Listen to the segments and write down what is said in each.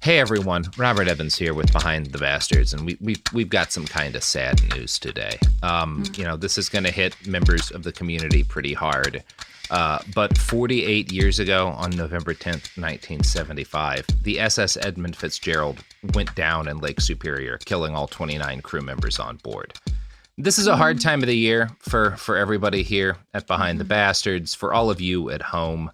Hey everyone, Robert Evans here with Behind the Bastards, and we've got some kind of sad news today. This is going to hit members of the community pretty hard. But 48 years ago, on November 10th, 1975, the SS Edmund Fitzgerald went down in Lake Superior, killing all 29 crew members on board. This is a hard time of the year for everybody here at Behind the Bastards, for all of you at home.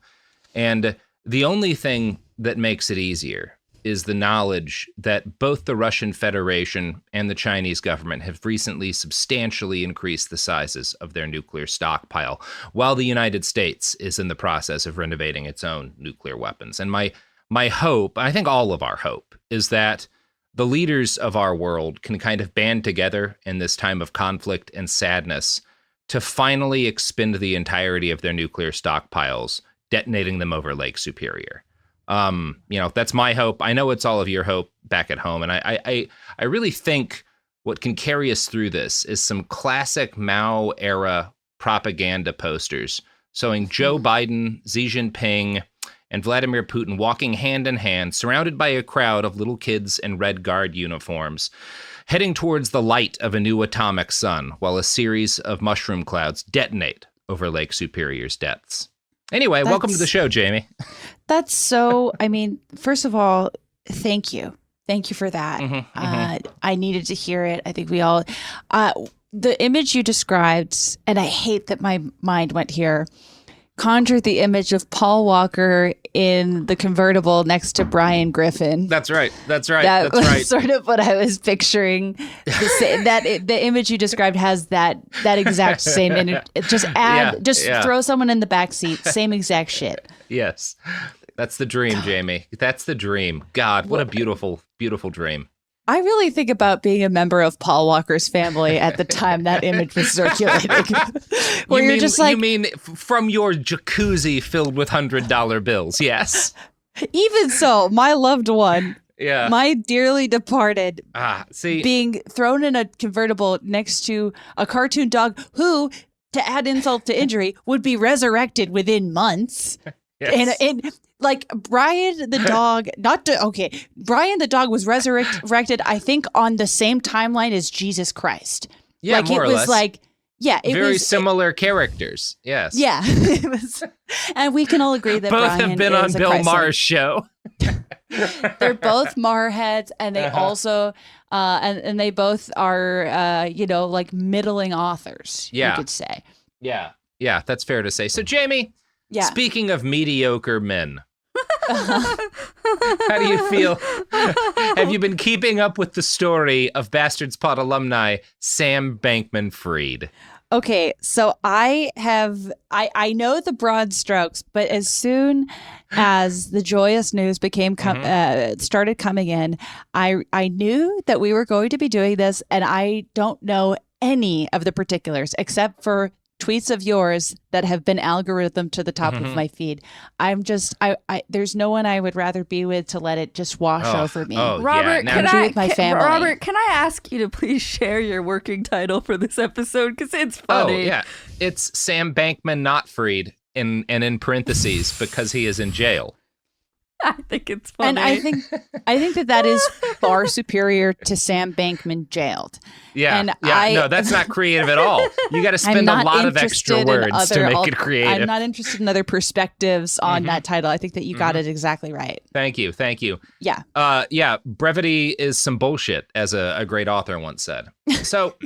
And the only thing that makes it easier is the knowledge that both the Russian Federation and the Chinese government have recently substantially increased the sizes of their nuclear stockpile, while the United States is in the process of renovating its own nuclear weapons. And my hope, I think all of our hope, is that the leaders of our world can kind of band together in this time of conflict and sadness to finally expend the entirety of their nuclear stockpiles, detonating them over Lake Superior. That's my hope. I know it's all of your hope back at home. And I really think what can carry us through this is some classic Mao era propaganda posters showing Joe Biden, Xi Jinping, and Vladimir Putin walking hand in hand, surrounded by a crowd of little kids in Red Guard uniforms, heading towards the light of a new atomic sun, while a series of mushroom clouds detonate over Lake Superior's depths. Anyway, welcome to the show, Jamie. That's so, first of all, thank you. Thank you for that. I needed to hear it. I think we all, the image you described, and I hate that my mind went here, conjured the image of Paul Walker in the convertible next to Brian Griffin. That's right. That's right. That That's was right. sort of what I was picturing. The image you described has that exact same image. Throw someone in the back seat. Same exact shit. Yes. That's the dream, Jamie. That's the dream. God, what a beautiful, beautiful dream. I really think about being a member of Paul Walker's family at the time that image was circulating. You mean from your jacuzzi filled with $100 bills? Yes. Even so, my loved one, my dearly departed, being thrown in a convertible next to a cartoon dog who, to add insult to injury, would be resurrected within months. Yes. And like Brian the dog, Brian the dog was resurrected, I think, on the same timeline as Jesus Christ. Yeah, like more it or was less. Like, yeah, it very was similar characters. Yes. Yeah, it was, and we can all agree that both Brian have been is on a Bill Christ-like. Maher's show. They're both Maher heads, and they also and they both are like middling authors. Yeah. You could say. Yeah, that's fair to say. So, Jamie, speaking of mediocre men, how do you feel? Have you been keeping up with the story of Bastards Pod alumni Sam Bankman-Fried? Okay, so I know the broad strokes, but as soon as the joyous news started coming in, I knew that we were going to be doing this, and I don't know any of the particulars except for tweets of yours that have been algorithmed to the top of my feed. I'm just, there's no one I would rather be with to let it just wash over me. Robert, family. Can I ask you to please share your working title for this episode? Because it's funny. Oh, yeah. It's Sam Bankman not Fried, and in parentheses, because he is in jail. I think it's funny. And I think that is far superior to Sam Bankman jailed. Yeah. And no, that's not creative at all. You got to spend a lot of extra words to make it creative. I'm not interested in other perspectives on that title. I think that you got it exactly right. Thank you. Yeah. Brevity is some bullshit, as a great author once said. So,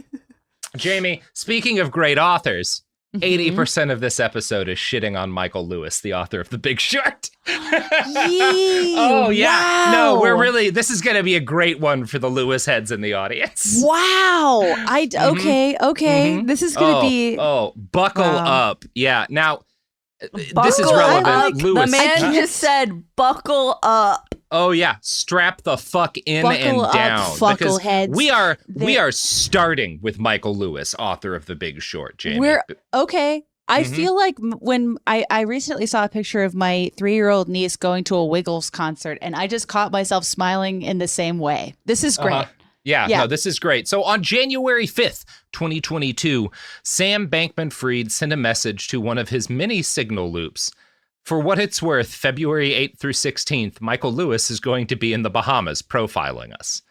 Jamie, speaking of great authors, 80% of this episode is shitting on Michael Lewis, the author of The Big Short. Oh, yeah. Wow. No, this is going to be a great one for the Lewis heads in the audience. Wow. Okay. This is going to be. Oh, buckle up. Yeah. Now, Buckle this is relevant. up. Lewis. The man just said, buckle up. Oh yeah, strap the fuck in Buckle and down, up, because fuckleheads. we are starting with Michael Lewis, author of The Big Short. Jamie, We're okay. I feel like when I recently saw a picture of my 3-year-old niece going to a Wiggles concert, and I just caught myself smiling in the same way. This is great. Yeah, no, this is great. So on January 5th, 2022, Sam Bankman-Fried sent a message to one of his many signal loops For what it's worth, February 8th through 16th, Michael Lewis is going to be in the Bahamas profiling us.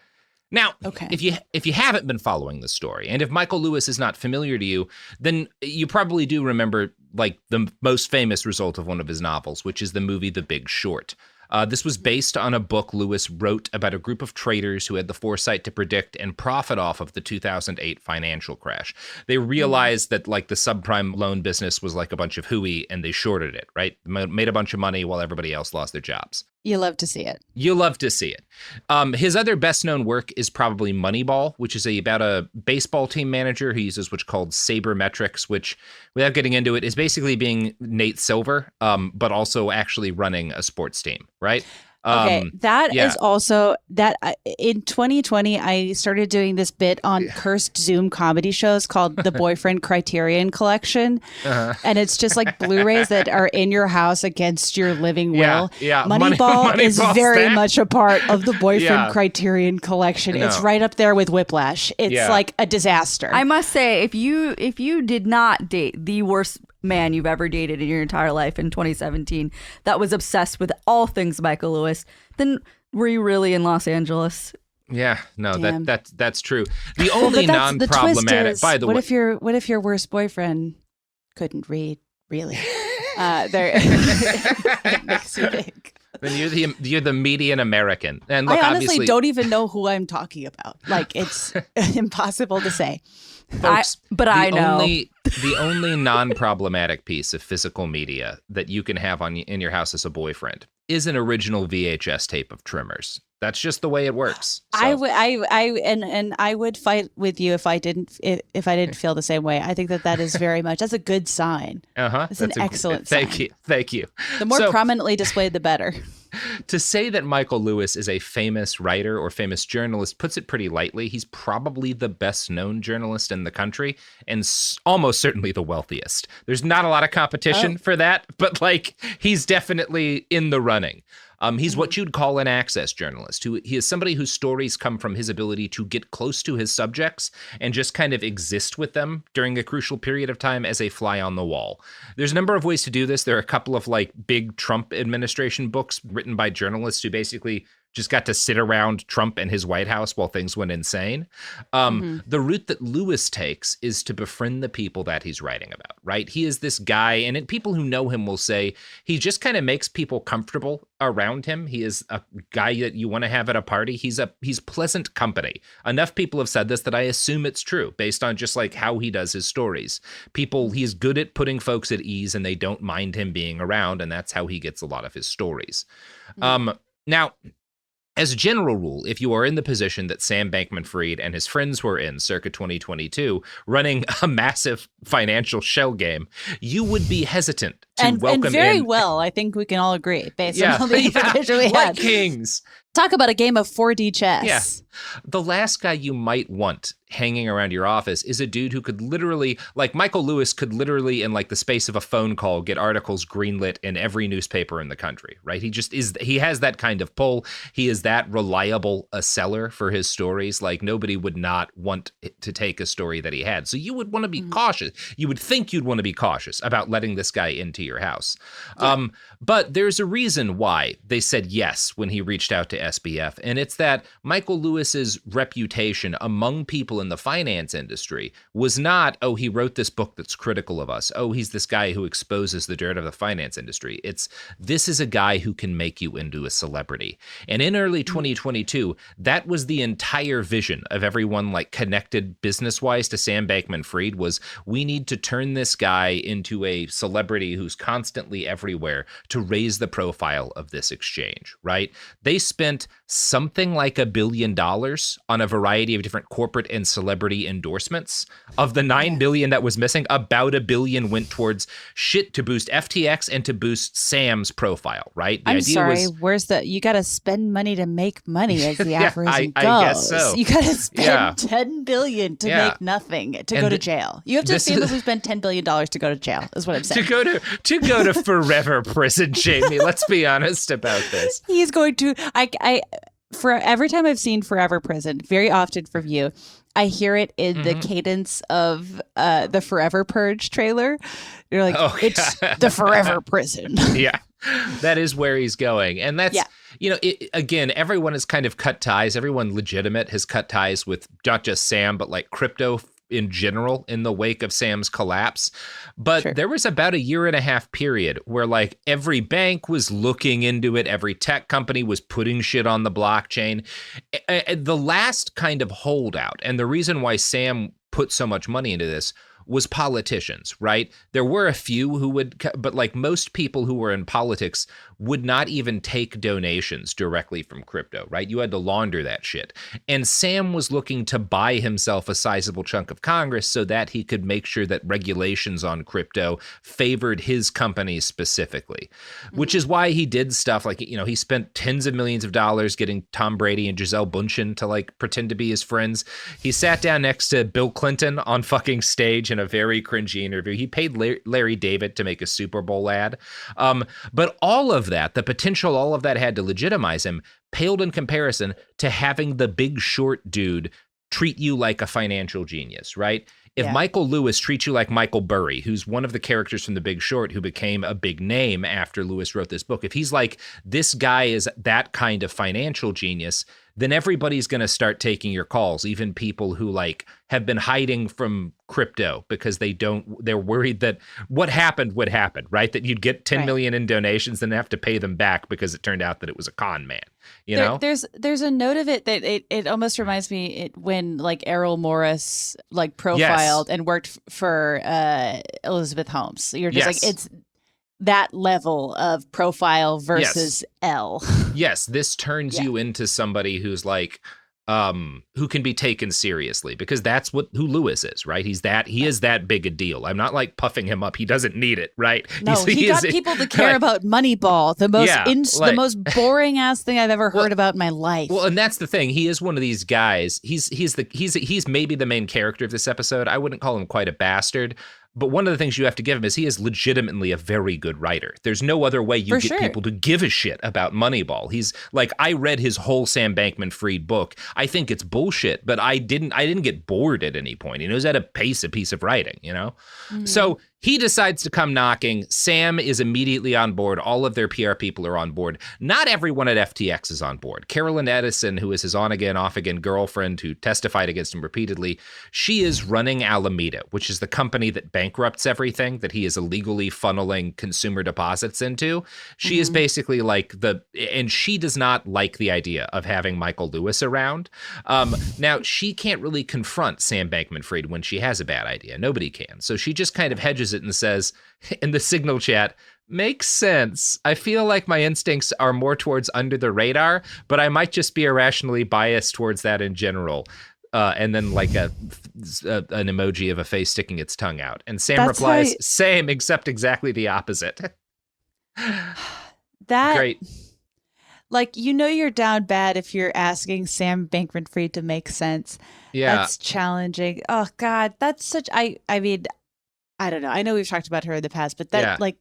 Now, if you haven't been following the story, and if Michael Lewis is not familiar to you, then you probably do remember like the most famous result of one of his novels, which is the movie The Big Short. This was based on a book Lewis wrote about a group of traders who had the foresight to predict and profit off of the 2008 financial crash. They realized that like the subprime loan business was like a bunch of hooey, and they shorted it, right? Made a bunch of money while everybody else lost their jobs. You love to see it. You love to see it. His other best-known work is probably Moneyball, which is about a baseball team manager who uses what's called sabermetrics, which, without getting into it, is basically being Nate Silver, but also actually running a sports team, right? Okay, that is also that in 2020, I started doing this bit on cursed Zoom comedy shows called the Boyfriend Criterion Collection. And it's just like Blu-rays that are in your house against your living will. Yeah. Moneyball is very much a part of the Boyfriend Criterion Collection. No. It's right up there with Whiplash. It's like a disaster. I must say, if you did not date the worst man you've ever dated in your entire life in 2017 that was obsessed with all things Michael Lewis, then were you really in Los Angeles? Yeah, no, that's true. The only non-problematic, by the way. What if your worst boyfriend couldn't read, really? It makes you think. Then you're the median American. And look, I honestly don't even know who I'm talking about. Like, it's impossible to say. Folks, I know. The only non-problematic piece of physical media that you can have in your house as a boyfriend is an original VHS tape of Tremors. That's just the way it works. So. I would fight with you if I didn't feel the same way. I think that is very much, that's a good sign. It's an excellent sign. Thank you. The more prominently displayed, the better. To say that Michael Lewis is a famous writer or famous journalist puts it pretty lightly. He's probably the best known journalist in the country and almost certainly the wealthiest. There's not a lot of competition for that, but like he's definitely in the running. He's what you'd call an access journalist. He is somebody whose stories come from his ability to get close to his subjects and just kind of exist with them during a crucial period of time as a fly on the wall. There's a number of ways to do this. There are a couple of like big Trump administration books written by journalists who basically just got to sit around Trump and his White House while things went insane. The route that Lewis takes is to befriend the people that he's writing about, right? He is this guy, and people who know him will say he just kind of makes people comfortable around him. He is a guy that you want to have at a party. He's pleasant company. Enough people have said this that I assume it's true based on just like how he does his stories. He's good at putting folks at ease and they don't mind him being around, and that's how he gets a lot of his stories. Now, as a general rule, if you are in the position that Sam Bankman-Fried and his friends were in circa 2022, running a massive financial shell game, you would be hesitant to welcome and very in. Well, I think we can all agree based on all the information we had. Like kings. Talk about a game of 4D chess. Yeah. The last guy you might want hanging around your office is a dude who could literally, like Michael Lewis could literally in like the space of a phone call get articles greenlit in every newspaper in the country, right? He has that kind of pull. He is that reliable a seller for his stories. Like nobody would not want to take a story that he had. So you would want to be cautious. You would think you'd want to be cautious about letting this guy into your house. Yeah. But there's a reason why they said yes when he reached out to SBF. And it's that Michael Lewis's reputation among people in the finance industry was not, oh, he wrote this book that's critical of us. Oh, he's this guy who exposes the dirt of the finance industry. This is a guy who can make you into a celebrity. And in early 2022, that was the entire vision of everyone like connected business-wise to Sam Bankman-Fried was we need to turn this guy into a celebrity who's constantly everywhere to raise the profile of this exchange, right? They spent something like $1 billion on a variety of different corporate and celebrity endorsements. Of the $9 billion that was missing, about $1 billion went towards shit to boost FTX and to boost Sam's profile, right? I'm sorry, where's you got to spend money to make money, as the aphorism goes. I guess so. You got to spend $10 billion to make nothing, to go to jail. You have to be able to spend $10 billion to go to jail, is what I'm saying. To go to forever prison, Jamie. Let's be honest about this. He's going to, for every time I've seen Forever Prison, very often from you, I hear it in the cadence of the Forever Purge trailer. You're like, it's the Forever Prison. Yeah, that is where he's going. And that's, again, everyone has kind of cut ties. Everyone legitimate has cut ties with not just Sam, but like crypto in general in the wake of Sam's collapse. But there was about a 1.5 year period where like every bank was looking into it. Every tech company was putting shit on the blockchain. The last kind of holdout, and the reason why Sam put so much money into this, was politicians, right? There were a few who would, but like most people who were in politics would not even take donations directly from crypto, right? You had to launder that shit. And Sam was looking to buy himself a sizable chunk of Congress so that he could make sure that regulations on crypto favored his company specifically, which is why he did stuff like, he spent tens of millions of dollars getting Tom Brady and Gisele Bündchen to like pretend to be his friends. He sat down next to Bill Clinton on fucking stage in a very cringy interview. He paid Larry David to make a Super Bowl ad. But all of that, the potential all of that had to legitimize him, paled in comparison to having the Big Short dude treat you like a financial genius, right? If Michael Lewis treats you like Michael Burry, who's one of the characters from The Big Short who became a big name after Lewis wrote this book, if he's like, this guy is that kind of financial genius, then everybody's going to start taking your calls, even people who like have been hiding from crypto because they're worried that what happened would happen, right? That you'd get 10 million in donations, then have to pay them back because it turned out that it was a con man, know? There's a note of it that it almost reminds me when like Errol Morris like profiled and worked for Elizabeth Holmes. You're just like, it's that level of profile versus L. Yes, this turns you into somebody who's like, who can be taken seriously, because that's who Lewis is, right? He is that big a deal. I'm not like puffing him up. He doesn't need it, right? No, he got people to care about Moneyball, the most boring ass thing I've ever heard about in my life. Well, and that's the thing. He is one of these guys. He's maybe the main character of this episode. I wouldn't call him quite a bastard. But one of the things you have to give him is he is legitimately a very good writer. There's no other way you get people to give a shit about Moneyball. He's like, I read his whole Sam Bankman-Fried book. I think it's bullshit, but I didn't get bored at any point. He knows how to pace a piece of writing, So he decides to come knocking. Sam is immediately on board. All of their PR people are on board. Not everyone at FTX is on board. Carolyn Edison, who is his on-again, off-again girlfriend who testified against him repeatedly, she is running Alameda, which is the company that bankrupts everything that he is illegally funneling consumer deposits into. She is basically like and she does not like the idea of having Michael Lewis around. Now, she can't really confront Sam Bankman-Fried when she has a bad idea. Nobody can. So she just kind of hedges it and says in the Signal chat, makes sense. I feel like my instincts are more towards under the radar, but I might just be irrationally biased towards that in general. And then like an emoji of a face sticking its tongue out. And Sam replies, same, except exactly the opposite. Great. Like, you're down bad if you're asking Sam Bankman-Fried to make sense. Yeah. That's challenging. Oh, God. That's such... I mean, I don't know. I know we've talked about her in the past, but that like...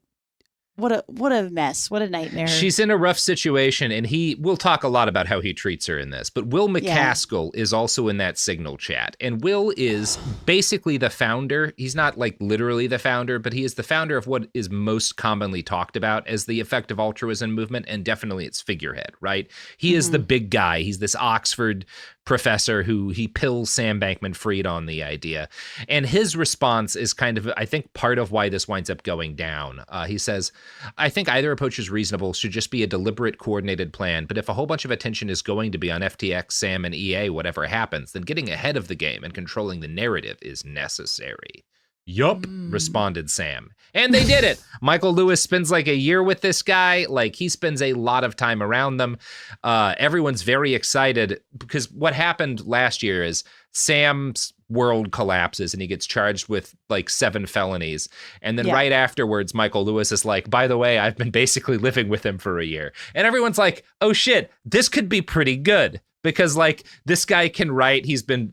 What a mess. What a nightmare. She's in a rough situation, and we'll talk a lot about how he treats her in this, but Will McCaskill is also in that Signal chat. And Will is basically the founder. He's not like literally the founder, but he is the founder of what is most commonly talked about as the effective altruism movement, and definitely its figurehead, right? He is the big guy. He's this Oxford professor who he pills Sam Bankman-Fried on the idea. And his response is kind of, I think, part of why this winds up going down. He says, I think either approach is reasonable, should just be a deliberate, coordinated plan. But if a whole bunch of attention is going to be on FTX, Sam, and EA, whatever happens, then getting ahead of the game and controlling the narrative is necessary. Yup, responded Sam. And they did it. Michael Lewis spends like a year with this guy. Like, he spends a lot of time around them. Everyone's very excited because what happened last year is Sam's world collapses and he gets charged with like 7 felonies. And then right afterwards, Michael Lewis is like, by the way, I've been basically living with him for a year. And everyone's like, oh shit, this could be pretty good. Because like this guy can write, he's been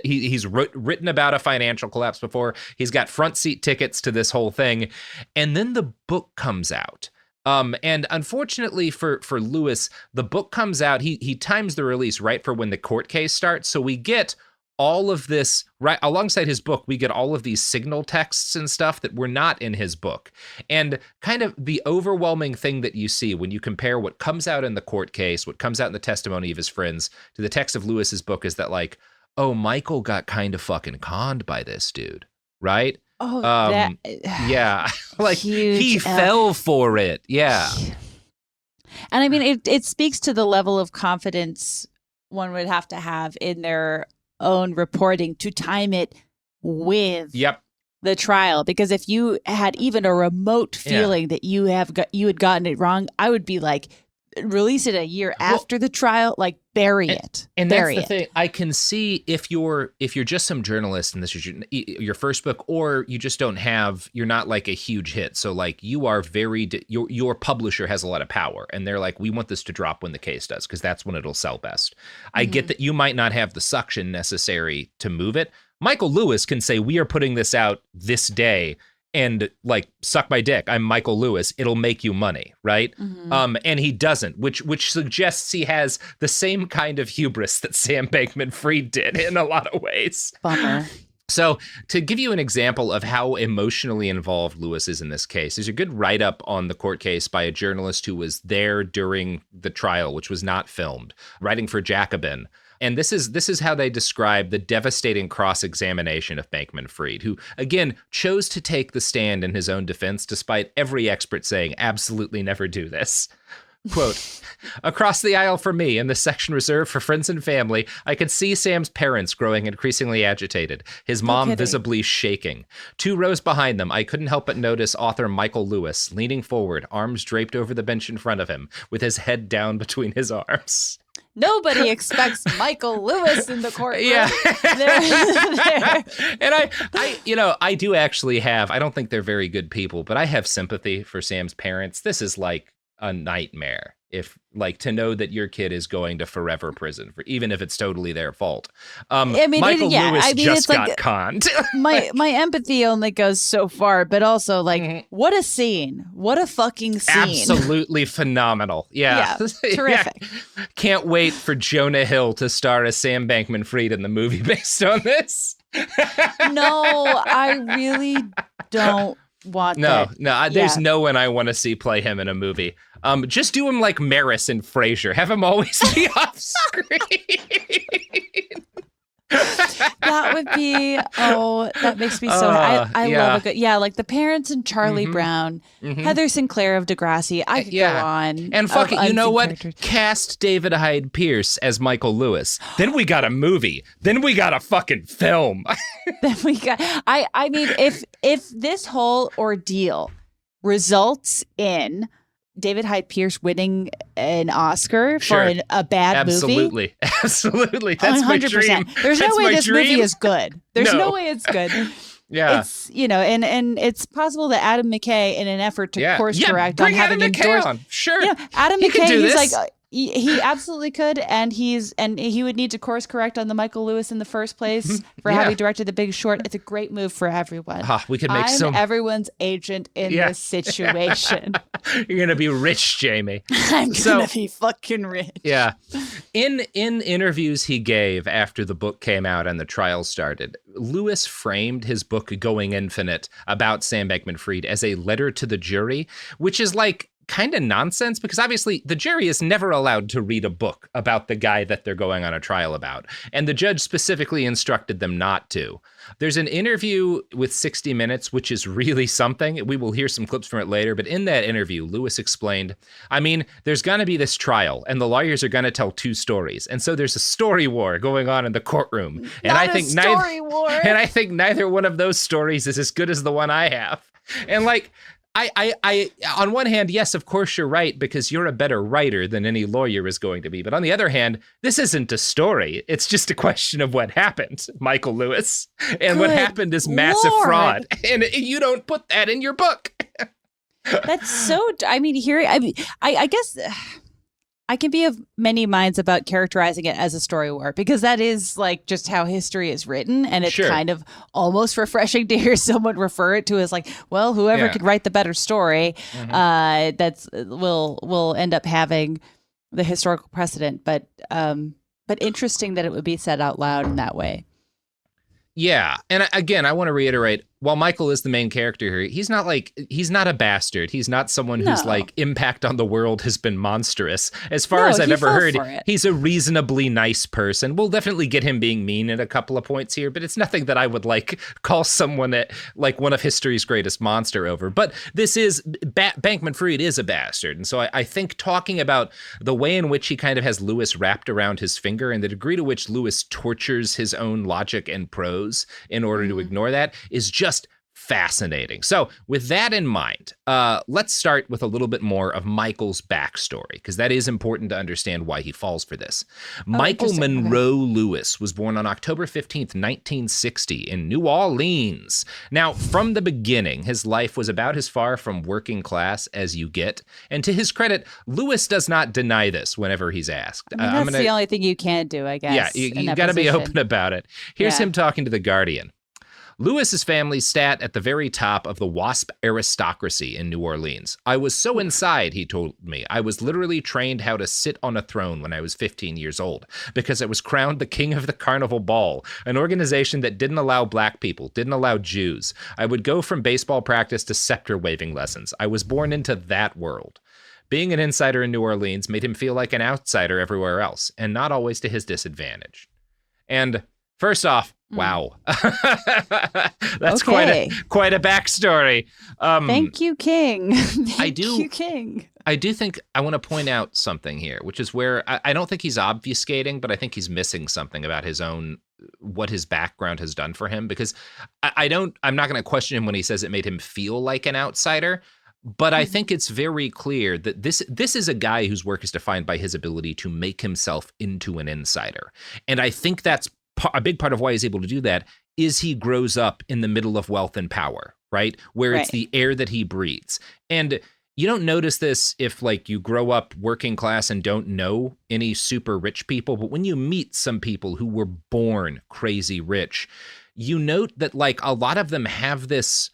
he's written about a financial collapse before. He's got front seat tickets to this whole thing. And then the book comes out. And unfortunately for Lewis, the book comes out, he times the release right for when the court case starts. So we get all of this, right alongside his book, we get all of these signal texts and stuff that were not in his book. And kind of the overwhelming thing that you see when you compare what comes out in the court case, what comes out in the testimony of his friends to the text of Lewis's book is that like, oh, Michael got kind of fucking conned by this dude, right? Oh, yeah. Like huge, he fell for it. Yeah. And I mean, it speaks to the level of confidence one would have to have in their own reporting to time it with the trial. Because if you had even a remote feeling that you had gotten it wrong, I would be like, release it a year after the trial, like bury it. And that's the thing. I can see if you're just some journalist and this is your first book, or you just you're not like a huge hit. So like you are your publisher has a lot of power and they're like, we want this to drop when the case does, because that's when it'll sell best. I get that you might not have the suction necessary to move it. Michael Lewis can say, we are putting this out this day, and like, suck my dick, I'm Michael Lewis, it'll make you money, right? And he doesn't, which suggests he has the same kind of hubris that Sam Bankman-Fried did in a lot of ways. Bummer. So to give you an example of how emotionally involved Lewis is in this case, there's a good write-up on the court case by a journalist who was there during the trial, which was not filmed, writing for Jacobin. And this is how they describe the devastating cross-examination of Bankman-Fried, who, again, chose to take the stand in his own defense, despite every expert saying, absolutely never do this. Quote, across the aisle from me, in the section reserved for friends and family, I could see Sam's parents growing increasingly agitated, his mom visibly shaking. 2 rows behind them, I couldn't help but notice author Michael Lewis, leaning forward, arms draped over the bench in front of him, with his head down between his arms. Nobody expects Michael Lewis in the courtroom. Yeah. And I do actually have, I don't think they're very good people, but I have sympathy for Sam's parents. This is like a nightmare. If like to know that your kid is going to forever prison for even if it's totally their fault. Michael Lewis just got conned. my empathy only goes so far, but also like what a scene. What a fucking scene. Absolutely phenomenal. Yeah. Terrific. Yeah. Can't wait for Jonah Hill to star as Sam Bankman-Fried in the movie based on this. No, I really don't want that. No, there's no one I want to see play him in a movie. Just do him like Maris in Frasier. Have him always be off screen. That would be, that makes me so happy. I love a good, like the parents and Charlie Brown, Heather Sinclair of Degrassi. I could go on. And fuck it, you know what? Characters. Cast David Hyde Pierce as Michael Lewis. Then we got a movie. Then we got a fucking film. Then we got, I mean, if this whole ordeal results in David Hyde Pierce winning an Oscar for a bad movie. Absolutely. That's 100%. My dream. There's no way this movie is good. There's no way it's good. Yeah. It's, and it's possible that Adam McKay, in an effort to course correct on having endorsed. Sure. Adam McKay, he's like, he absolutely could, and he would need to course correct on the Michael Lewis in the first place for having directed The Big Short. It's a great move for everyone. We could make everyone's agent in this situation. You're gonna be rich, Jamie. I'm gonna be fucking rich. Yeah. In interviews he gave after the book came out and the trial started, Lewis framed his book Going Infinite about Sam Bankman-Fried as a letter to the jury, which is like kind of nonsense because obviously the jury is never allowed to read a book about the guy that they're going on a trial about. And the judge specifically instructed them not to. There's an interview with 60 Minutes, which is really something. We will hear some clips from it later. But in that interview, Lewis explained, I mean, there's going to be this trial and the lawyers are going to tell 2 stories. And so there's a story war going on in the courtroom. And I think neither one of those stories is as good as the one I have. And like, I on one hand, yes, of course you're right, because you're a better writer than any lawyer is going to be. But on the other hand, this isn't a story. It's just a question of what happened, Michael Lewis. And what happened is massive fraud. And you don't put that in your book. That's so, I guess I can be of many minds about characterizing it as a story war, because that is like just how history is written. And it's kind of almost refreshing to hear someone refer it to as like, well, whoever could write the better story, that's will end up having the historical precedent. But interesting that it would be said out loud in that way. Yeah. And again, I want to reiterate, while Michael is the main character here, he's not a bastard. He's not someone whose like impact on the world has been monstrous. As far as I've ever heard, he's a reasonably nice person. We'll definitely get him being mean at a couple of points here, but it's nothing that I would like call someone like one of history's greatest monster over. But this is, Bankman-Fried is a bastard. And so I think talking about the way in which he kind of has Lewis wrapped around his finger and the degree to which Lewis tortures his own logic and prose in order to ignore that is just fascinating. So with that in mind, let's start with a little bit more of Michael's backstory, because that is important to understand why he falls for this. Michael Monroe Lewis was born on October 15th, 1960 in New Orleans. Now, from the beginning, his life was about as far from working class as you get. And to his credit, Lewis does not deny this whenever he's asked. That's the only thing you can do, I guess. Yeah, you got to be open about it. Here's him talking to The Guardian. Lewis's family sat at the very top of the WASP aristocracy in New Orleans. I was so inside, he told me. I was literally trained how to sit on a throne when I was 15 years old because I was crowned the king of the Carnival Ball, an organization that didn't allow black people, didn't allow Jews. I would go from baseball practice to scepter waving lessons. I was born into that world. Being an insider in New Orleans made him feel like an outsider everywhere else, and not always to his disadvantage. And first off, wow. That's quite a backstory. Thank you, King. Thank you, King. I do think I want to point out something here, which is where I don't think he's obfuscating, but I think he's missing something about his own, what his background has done for him, because I'm not going to question him when he says it made him feel like an outsider. But I think it's very clear that this is a guy whose work is defined by his ability to make himself into an insider. And I think that's a big part of why he's able to do that is he grows up in the middle of wealth and power, right? Where it's the air that he breathes. And you don't notice this if like you grow up working class and don't know any super rich people. But when you meet some people who were born crazy rich, you note that like a lot of them have this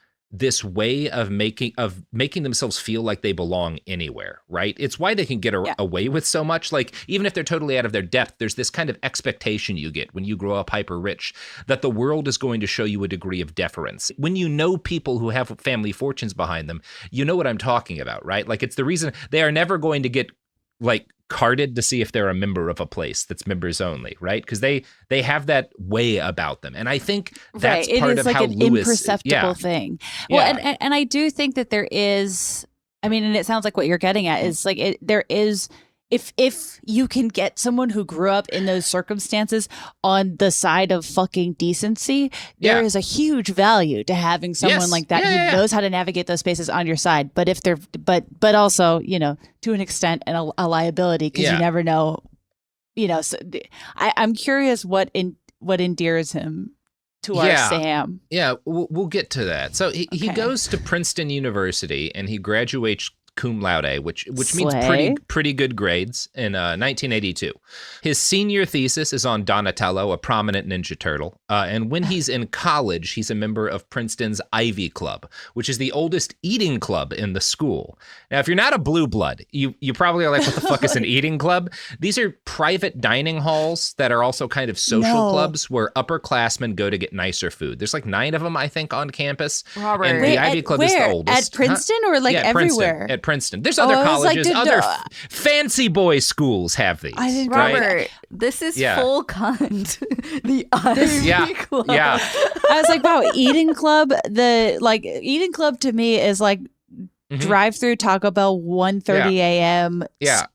way of making themselves feel like they belong anywhere, right? It's why they can get away with so much. Like, even if they're totally out of their depth, there's this kind of expectation you get when you grow up hyper rich that the world is going to show you a degree of deference. When you know people who have family fortunes behind them, you know what I'm talking about, right? Like, it's the reason they are never going to get like carded to see if they're a member of a place that's members only, right? Because they have that way about them, and I think that's part of how Lewis. It is like an imperceptible thing. Well, and I do think that there is. I mean, and it sounds like what you're getting at is like there is. If you can get someone who grew up in those circumstances on the side of fucking decency, there is a huge value to having someone like that who knows how to navigate those spaces on your side. But if they're, but also, you know, to an extent, and a liability because you never know, you know. So I'm curious what endears him to our Sam. Yeah, we'll get to that. So he goes to Princeton University and he graduates cum laude, which means pretty good grades in 1982. His senior thesis is on Donatello, a prominent Ninja Turtle. And when he's in college, he's a member of Princeton's Ivy Club, which is the oldest eating club in the school. Now, if you're not a blue blood, you probably are like, what the fuck is an eating club? These are private dining halls that are also kind of social clubs where upperclassmen go to get nicer food. There's like 9 of them, I think, on campus. Robert. And the Ivy Club is the oldest. At Princeton or like everywhere? At Princeton. There's other colleges, other fancy boy schools have these. I didn't Robert, this is full cunt. The Ivy Club. Yeah. I was like, wow, eating club. Eating club to me is like drive through Taco Bell 1:30 a.m.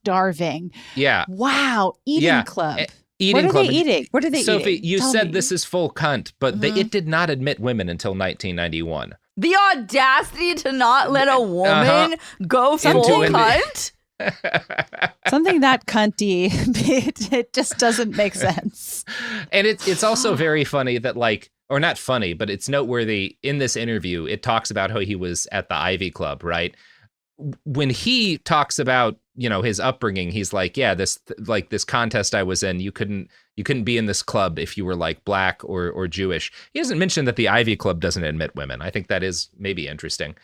starving. Yeah. Wow, eating club. Eating what are they eating? What are they Sophie, eating? you said this is full cunt, but it did not admit women until 1991. The audacity to not let a woman go full cunt? Something that cunty, it just doesn't make sense. And it's also very funny that like, or not funny, but it's noteworthy in this interview, it talks about how he was at the Ivy Club, right? When he talks about, you know, his upbringing, he's like, yeah, this contest I was in, you couldn't You couldn't be in this club if you were like black or Jewish. He doesn't mention that the Ivy Club doesn't admit women. I think that is maybe interesting.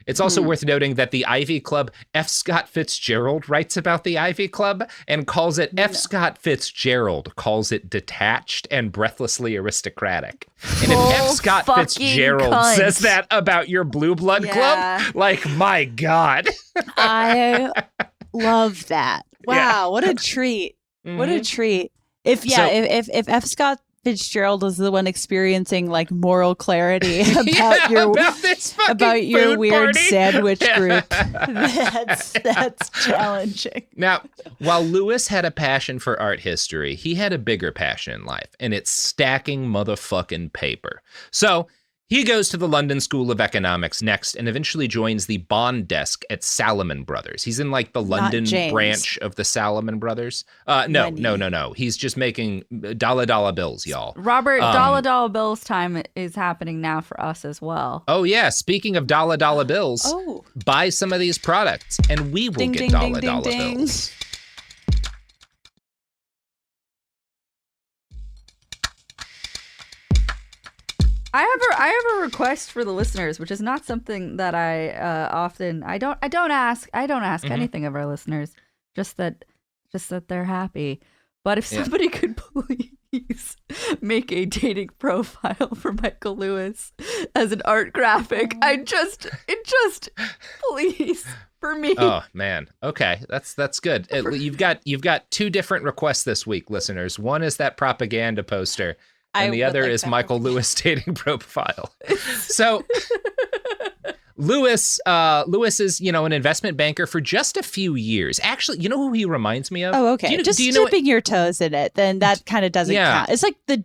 It's also worth noting that the Ivy Club, F. Scott Fitzgerald writes about the Ivy Club and calls it, F. Scott Fitzgerald calls it detached and breathlessly aristocratic. And if F. Scott Fitzgerald says that about your Blue Blood Club, like, my God. I love that. Wow, what a treat. What a treat. If F. Scott Fitzgerald was the one experiencing like moral clarity about your weird party sandwich group, that's challenging. Now, while Lewis had a passion for art history, he had a bigger passion in life, and it's stacking motherfucking paper. So he goes to the London School of Economics next and eventually joins the bond desk at Salomon Brothers. He's in like the London branch of the Salomon Brothers. No. He's just making dollar bills, y'all. Robert, dollar bills time is happening now for us as well. Oh, yeah. Speaking of dollar bills, buy some of these products and we will get dollar bills. I have a request for the listeners, which is not something that I I don't ask anything of our listeners, just that they're happy. But if somebody could please make a dating profile for Michael Lewis as an art graphic, please, for me. Oh man, okay, that's good. You've got two different requests this week, listeners. One is that propaganda poster. And the other is Michael Lewis dating profile. So Lewis is, an investment banker for just a few years. Actually, you know who he reminds me of? Oh, okay. Just dipping your toes in it, then that kind of doesn't count. It's like the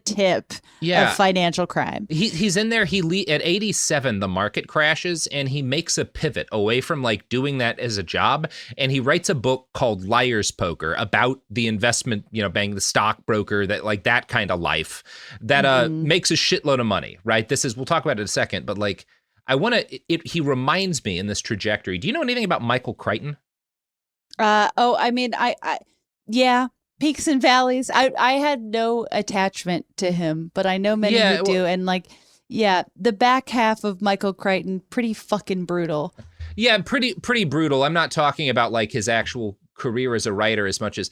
tip of financial crime. He's in there. At 87, the market crashes, and he makes a pivot away from like doing that as a job. And he writes a book called Liar's Poker about the investment, bank, the stockbroker, that kind of life that makes a shitload of money, right? We'll talk about it in a second, but like, he reminds me in this trajectory. Do you know anything about Michael Crichton? Peaks and valleys. I had no attachment to him, but I know many who do. And the back half of Michael Crichton, pretty fucking brutal. Yeah, pretty brutal. I'm not talking about like his actual career as a writer as much as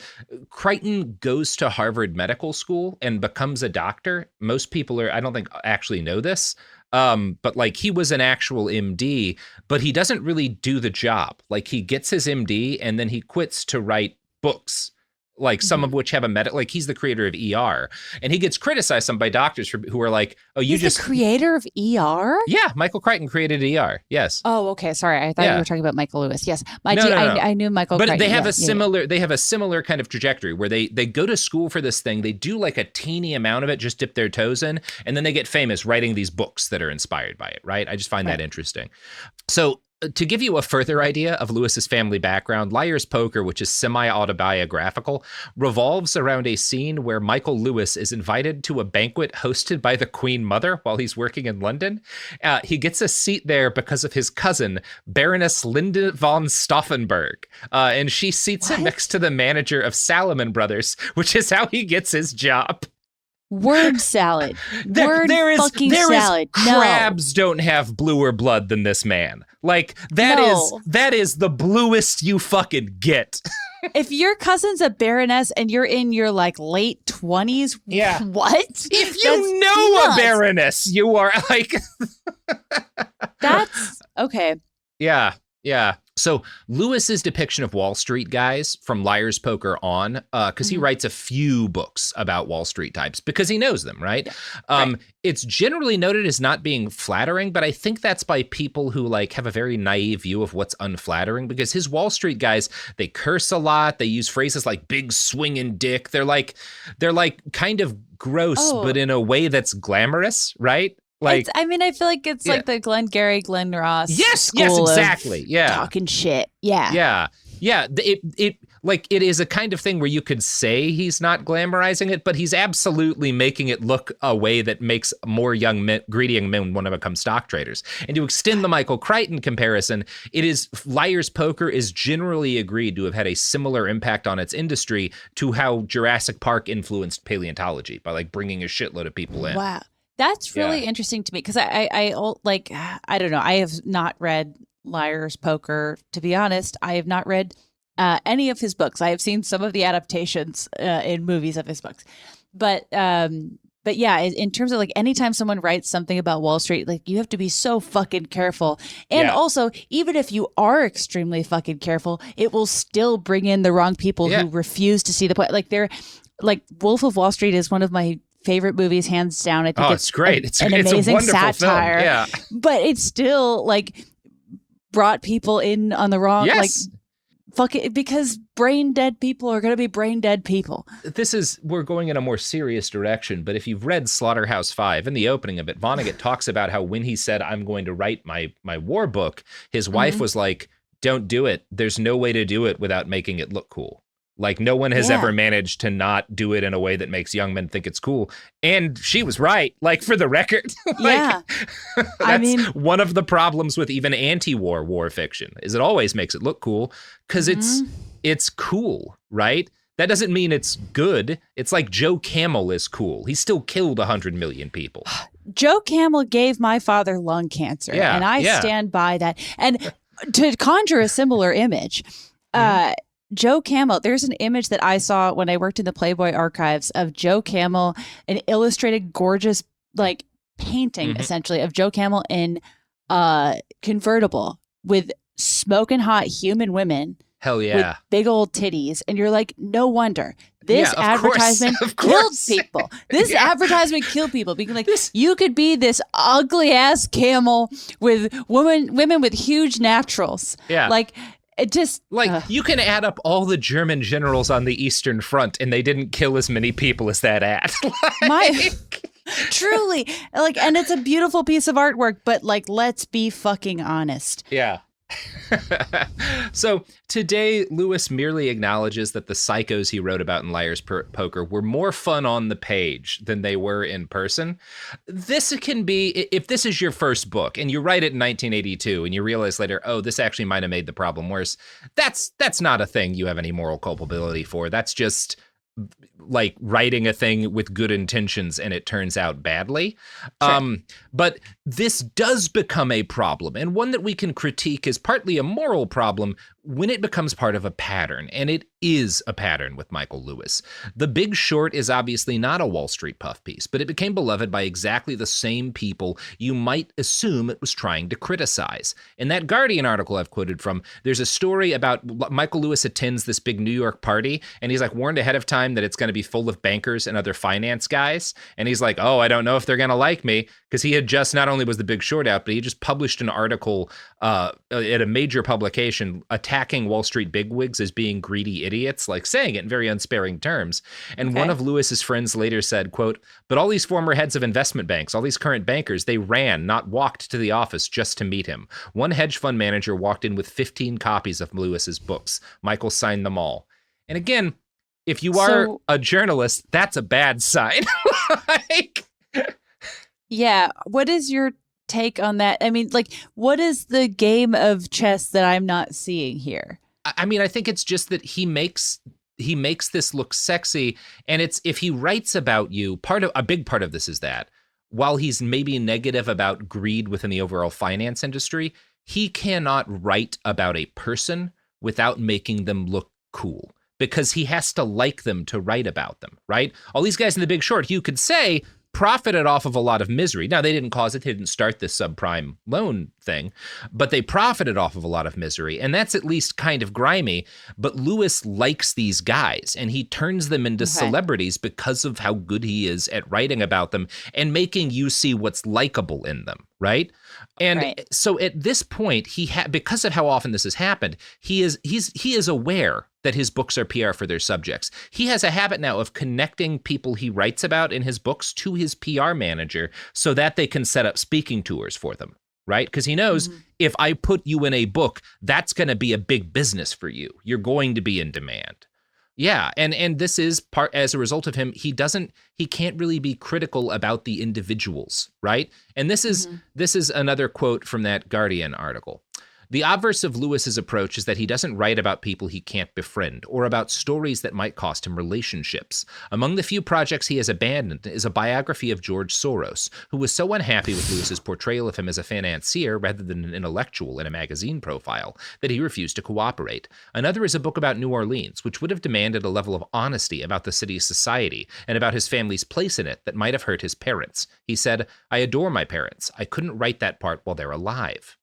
Crichton goes to Harvard Medical School and becomes a doctor. Most people I don't think actually know this. But like he was an actual MD, but he doesn't really do the job. Like he gets his MD and then he quits to write books, like some of which have like he's the creator of ER, and he gets criticized some by doctors who are like, "Oh, he's the creator of ER?" Yeah, Michael Crichton created ER. Yes. Oh, okay. Sorry, I thought you were talking about Michael Lewis. Yes, I knew Michael. But Crichton. They have they have a similar kind of trajectory where they go to school for this thing. They do like a teeny amount of it, just dip their toes in, and then they get famous writing these books that are inspired by it. Right? I just find that interesting. So, to give you a further idea of Lewis's family background, Liar's Poker, which is semi-autobiographical, revolves around a scene where Michael Lewis is invited to a banquet hosted by the Queen Mother while he's working in London. He gets a seat there because of his cousin, Baroness Linda von Stauffenberg, and she seats him next to the manager of Salomon Brothers, which is how he gets his job. Word salad. Salad. Crabs don't have bluer blood than this man. Like that is the bluest you fucking get. If your cousin's a baroness and you're in your like late 20s, what? If you know a baroness, you are like That's okay. Yeah. So Lewis's depiction of Wall Street guys from Liar's Poker on, because he writes a few books about Wall Street types because he knows them, right? It's generally noted as not being flattering, but I think that's by people who like have a very naive view of what's unflattering, because his Wall Street guys, they curse a lot. They use phrases like big swinging dick. They're like kind of gross, but in a way that's glamorous, right? Like, I feel like it's like the Glengarry Glen Ross. Yes, exactly. Yeah. Talking shit. Yeah. It like it is a kind of thing where you could say he's not glamorizing it, but he's absolutely making it look a way that makes more young men, greedy young men want to become stock traders. And to extend the Michael Crichton comparison, it is Liar's Poker is generally agreed to have had a similar impact on its industry to how Jurassic Park influenced paleontology by like bringing a shitload of people in. Wow. That's really interesting to me because I don't know. I have not read Liar's Poker, to be honest. I have not read any of his books. I have seen some of the adaptations in movies of his books, but yeah, in terms of like anytime someone writes something about Wall Street, like you have to be so fucking careful. And also, even if you are extremely fucking careful, it will still bring in the wrong people who refuse to see the point. Like Wolf of Wall Street is one of my favorite movies, hands down. I think it's great. It's an it's amazing a wonderful satire. film. Yeah, but it's still like brought people in on the wrong like. Fuck it, because brain dead people are going to be brain dead people. We're going in a more serious direction, but if you've read Slaughterhouse-Five, in the opening of it, Vonnegut talks about how when he said, I'm going to write my war book, his wife was like, don't do it. There's no way to do it without making it look cool. Like no one has ever managed to not do it in a way that makes young men think it's cool. And she was right, like for the record. That's one of the problems with even anti-war war fiction is it always makes it look cool because it's cool, right? That doesn't mean it's good. It's like Joe Camel is cool. He still killed 100 million people. Joe Camel gave my father lung cancer, and I stand by that. And to conjure a similar image, Joe Camel, there's an image that I saw when I worked in the Playboy archives of Joe Camel, an illustrated, gorgeous, like painting essentially of Joe Camel in convertible with smoking hot human women. Hell yeah. With big old titties. And you're like, no wonder. This advertisement killed people. This advertisement killed people. Being like, you could be this ugly ass camel with women with huge naturals. Yeah. Like, it just you can add up all the German generals on the Eastern Front, and they didn't kill as many people as that ad. Truly, like, and it's a beautiful piece of artwork. But like, let's be fucking honest. Yeah. So today, Lewis merely acknowledges that the psychos he wrote about in Liar's Poker were more fun on the page than they were in person. This can be, if this is your first book and you write it in 1982 and you realize later, oh, this actually might have made the problem worse. That's not a thing you have any moral culpability for. That's just like writing a thing with good intentions and it turns out badly. Sure. But this does become a problem, and one that we can critique is partly a moral problem when it becomes part of a pattern, and it is a pattern with Michael Lewis. The Big Short is obviously not a Wall Street puff piece, but it became beloved by exactly the same people you might assume it was trying to criticize. In that Guardian article I've quoted from, there's a story about Michael Lewis attends this big New York party, and he's like warned ahead of time that it's going to be full of bankers and other finance guys, and he's like, oh, I don't know if they're going to like me, because he had just, not only was The Big Short out, but he just published an article at a major publication attacking Wall Street bigwigs as being greedy idiots, like saying it in very unsparing terms. And one of Lewis's friends later said, quote, but all these former heads of investment banks, all these current bankers, they ran, not walked to the office just to meet him. One hedge fund manager walked in with 15 copies of Lewis's books. Michael signed them all. And again, if you are a journalist, that's a bad sign. Yeah. What is your take on that? I mean, like, what is the game of chess that I'm not seeing here? I mean, I think it's just that he makes this look sexy, and it's, if he writes about you, a big part of this is that while he's maybe negative about greed within the overall finance industry, he cannot write about a person without making them look cool, because he has to like them to write about them, right? All these guys in The Big Short, you could say, profited off of a lot of misery. Now, they didn't cause it. They didn't start this subprime loan thing, but they profited off of a lot of misery. And that's at least kind of grimy. But Lewis likes these guys, and he turns them into celebrities because of how good he is at writing about them and making you see what's likable in them, right? And so at this point, because of how often this has happened, he is aware that his books are PR for their subjects. He has a habit now of connecting people he writes about in his books to his PR manager so that they can set up speaking tours for them, right? Because he knows if I put you in a book, that's going to be a big business for you. You're going to be in demand. Yeah, and this is part as a result of him. He can't really be critical about the individuals, right? And this is another quote from that Guardian article. The obverse of Lewis's approach is that he doesn't write about people he can't befriend or about stories that might cost him relationships. Among the few projects he has abandoned is a biography of George Soros, who was so unhappy with Lewis's portrayal of him as a financier rather than an intellectual in a magazine profile that he refused to cooperate. Another is a book about New Orleans, which would have demanded a level of honesty about the city's society and about his family's place in it that might have hurt his parents. He said, "I adore my parents. I couldn't write that part while they're alive."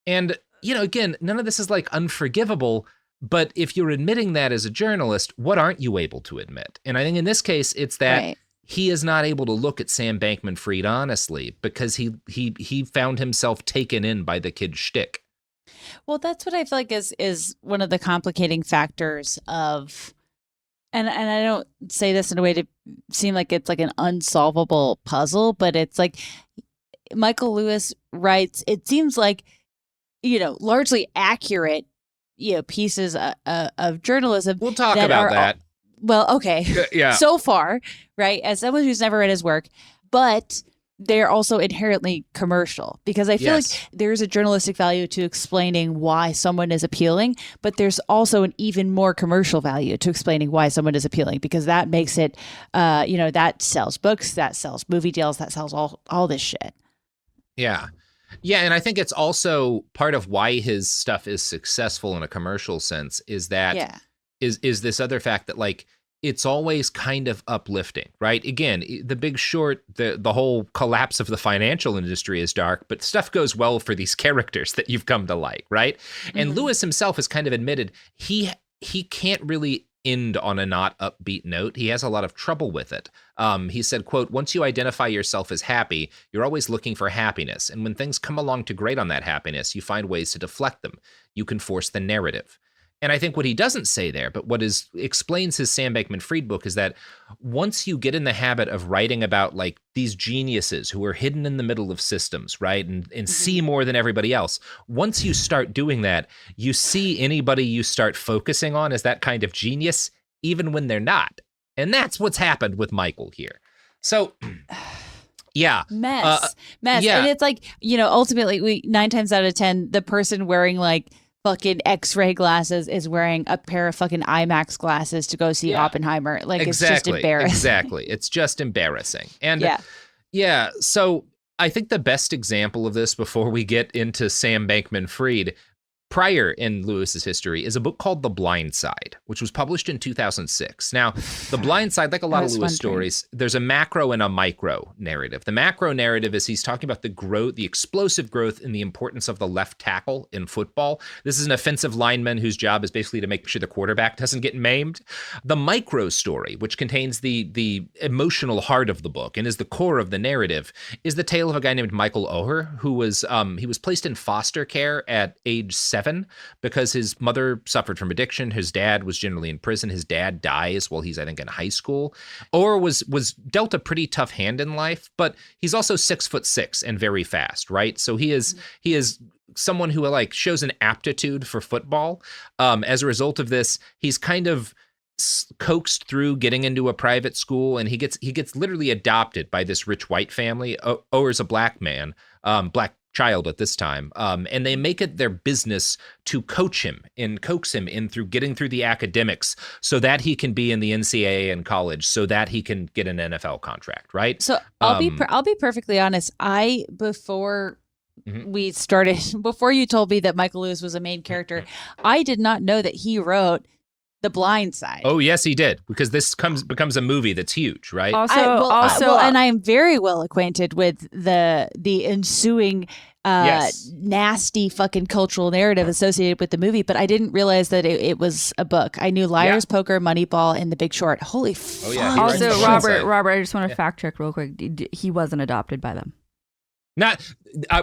And, again, none of this is like unforgivable, but if you're admitting that as a journalist, what aren't you able to admit? And I think in this case, it's that he is not able to look at Sam Bankman-Fried honestly because he found himself taken in by the kid's shtick. Well, that's what I feel like is one of the complicating factors of, and I don't say this in a way to seem like it's like an unsolvable puzzle, but it's like Michael Lewis writes, it seems like, largely accurate, pieces of journalism. We'll talk about that. Well, okay. Yeah. So far, right, as someone who's never read his work, but they're also inherently commercial because I feel like there's a journalistic value to explaining why someone is appealing, but there's also an even more commercial value to explaining why someone is appealing because that makes it, that sells books, that sells movie deals, that sells all this shit. Yeah. Yeah, and I think it's also part of why his stuff is successful in a commercial sense is that is this other fact that like it's always kind of uplifting, right? Again, The Big Short, the whole collapse of the financial industry is dark, but stuff goes well for these characters that you've come to like, right? And Lewis himself has kind of admitted he can't really end on a not upbeat note. He has a lot of trouble with it. He said, quote, "Once you identify yourself as happy, you're always looking for happiness. And when things come along to grate on that happiness, you find ways to deflect them. You can force the narrative." And I think what he doesn't say there, but what explains his Sam Bankman-Fried book is that once you get in the habit of writing about like these geniuses who are hidden in the middle of systems, right, and see more than everybody else, once you start doing that, you see anybody you start focusing on as that kind of genius, even when they're not. And that's what's happened with Michael here. So... yeah. Mess. Yeah. And it's like, ultimately 9 times out of 10, the person wearing like fucking X-ray glasses is wearing a pair of fucking IMAX glasses to go see Oppenheimer. Like it's just embarrassing. Exactly. It's just embarrassing. And so I think the best example of this before we get into Sam Bankman-Fried prior in Lewis's history is a book called The Blind Side, which was published in 2006. Now, The Blind Side, like a lot of Lewis stories, there's a macro and a micro narrative. The macro narrative is he's talking about the explosive growth in the importance of the left tackle in football. This is an offensive lineman whose job is basically to make sure the quarterback doesn't get maimed. The micro story, which contains the emotional heart of the book and is the core of the narrative, is the tale of a guy named Michael Oher, who was he was placed in foster care at age 7 because his mother suffered from addiction. His dad was generally in prison. His dad dies while he's, I think, in high school. Or was dealt a pretty tough hand in life, but he's also 6'6" and very fast, right? So he is someone who like shows an aptitude for football. As a result of this, he's kind of coaxed through getting into a private school, and he gets literally adopted by this rich white family. Oher's a black man, black child at this time, and they make it their business to coach him and coax him in through getting through the academics so that he can be in the NCAA in college, so that he can get an NFL contract, right? So I'll be perfectly honest. Before we started, before you told me that Michael Lewis was a main character, I did not know that he wrote The Blind Side. Oh, yes, he did, because this becomes a movie that's huge, right? And I am very well acquainted with the ensuing nasty fucking cultural narrative associated with the movie, but I didn't realize that it was a book. I knew Liar's Poker, Moneyball, and The Big Short. Holy fuck. Also, Robert, I just want to fact check real quick. He wasn't adopted by them. Not,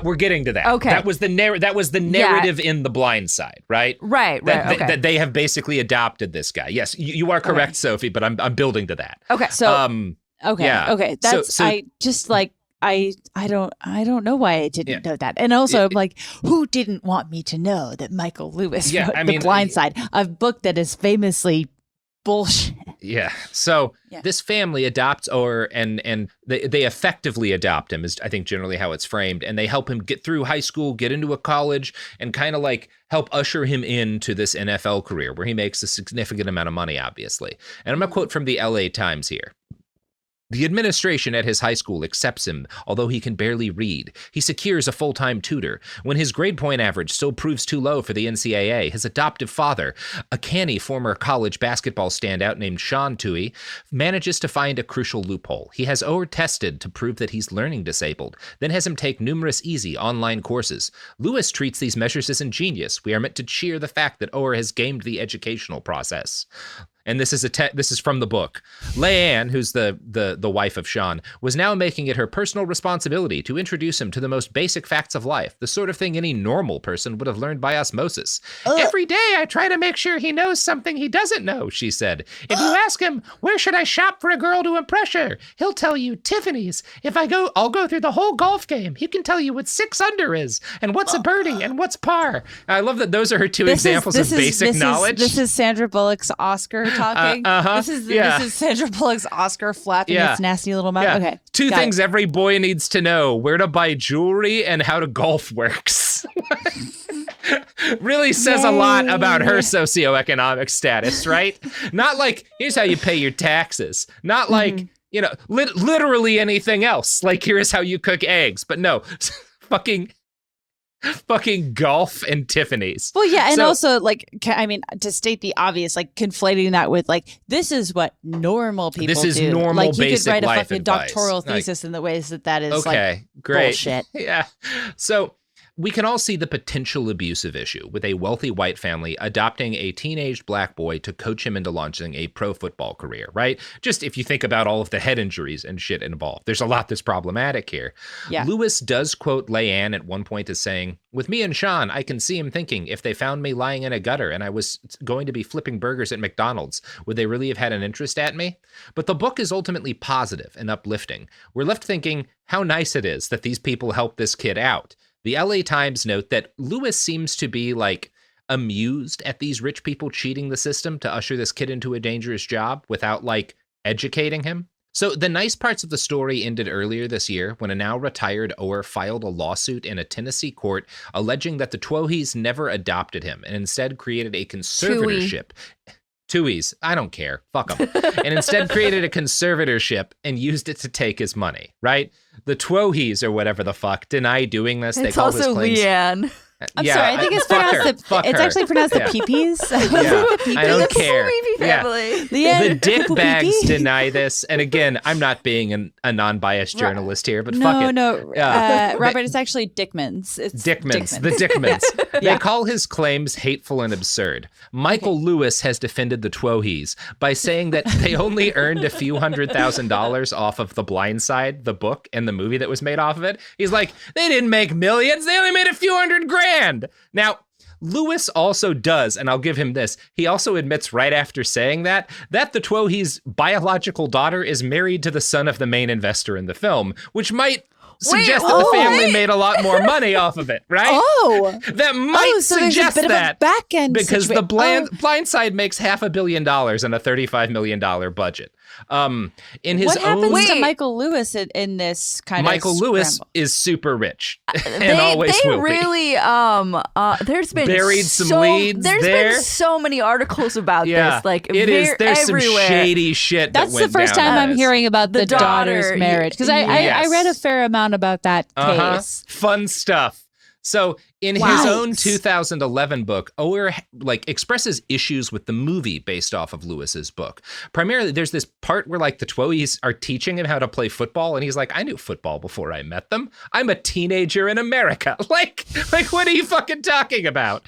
we're getting to that. Okay, that was the narrative in The Blind Side, right? Right. That they have basically adopted this guy. Yes, you are correct, Sophie, but I'm building to that. Okay, so okay. That's so I just like don't know why I didn't know that. And also, I'm like, who didn't want me to know that Michael Lewis wrote The Blind Side, a book that is famously bullshit. Yeah. So this family adopts Ower, and they effectively adopt him, is I think generally how it's framed. And they help him get through high school, get into a college, and kind of like help usher him into this NFL career where he makes a significant amount of money, obviously. And I'm going to quote from the LA Times here. The administration at his high school accepts him, although he can barely read. He secures a full-time tutor. When his grade point average still proves too low for the NCAA, his adoptive father, a canny former college basketball standout named Sean Toohey, manages to find a crucial loophole. He has Ower tested to prove that he's learning disabled, then has him take numerous easy online courses. Lewis treats these measures as ingenious. We are meant to cheer the fact that Ower has gamed the educational process. And this is from the book. Leanne, who's the wife of Sean, was now making it her personal responsibility to introduce him to the most basic facts of life, the sort of thing any normal person would have learned by osmosis. Every day I try to make sure he knows something he doesn't know, she said. If you ask him, where should I shop for a girl to impress her? He'll tell you Tiffany's. I'll go through the whole golf game. He can tell you what 6 under is, and what's a birdie, and what's par. I love that those are her two examples of basic knowledge. This is Sandra Bullock's Oscar talking. This is Sandra Bullock's Oscar flapping its nasty little mouth. Yeah. Okay. Two things every boy needs to know: where to buy jewelry and how to golf works. Really says a lot about her socioeconomic status, right? Not like, here's how you pay your taxes. Not like, literally anything else. Like, here's how you cook eggs. But no, fucking golf and Tiffany's. Well, yeah, and also, like, to state the obvious, like, conflating that with, like, this is what normal people do. This is normal, like, you basic could write a life fucking advice. doctoral thesis in the ways that is, great. bullshit. Yeah. So we can all see the potential abusive issue with a wealthy white family adopting a teenage black boy to coach him into launching a pro football career, right? Just if you think about all of the head injuries and shit involved, there's a lot that's problematic here. Yeah. Lewis does quote Leanne at one point as saying, with me and Sean, I can see him thinking, if they found me lying in a gutter and I was going to be flipping burgers at McDonald's, would they really have had an interest at me? But the book is ultimately positive and uplifting. We're left thinking how nice it is that these people helped this kid out. The LA Times note that Lewis seems to be like amused at these rich people cheating the system to usher this kid into a dangerous job without like educating him. So the nice parts of the story ended earlier this year when a now retired Ower filed a lawsuit in a Tennessee court alleging that the Twoheys never adopted him and instead created a conservatorship. Twoheys, I don't care. Fuck them. And instead created a conservatorship and used it to take his money, right? The Twoheys or whatever the fuck deny doing this. It's also Leanne. I'm sorry, I think it's pronounced it's actually pronounced the peepees. I don't care. The dick bags pee-pee. deny this. And again, I'm not being a non-biased journalist here, but fuck it. No, Robert, it's actually Dickmans. It's Dickmans. The Dickmans. They call his claims hateful and absurd. Michael Lewis has defended the Twoheys by saying that they only earned a few $100,000 off of The Blind Side, the book, and the movie that was made off of it. He's like, they didn't make millions. They only made a few $100,000. Now, Lewis also does, and I'll give him this, he also admits right after saying that the Twoheys' biological daughter is married to the son of the main investor in the film, which might suggest that the family made a lot more money off of it, right? That might suggest that back end because the Blind Side makes $500 million on a $35 million budget. In his what happens to Michael Lewis in this kind Michael of Lewis is super rich and always will be. Really there's been buried some leads there's been so many articles about this, like there's everywhere. Some shady shit that's the first time I'm hearing about the daughter's marriage, because I read a fair amount about that case. Fun stuff. So in his own 2011 book, Ower expresses issues with the movie based off of Lewis's book. Primarily, there's this part where the Twoheys are teaching him how to play football, and he's like, I knew football before I met them. I'm a teenager in America. Like what are you fucking talking about?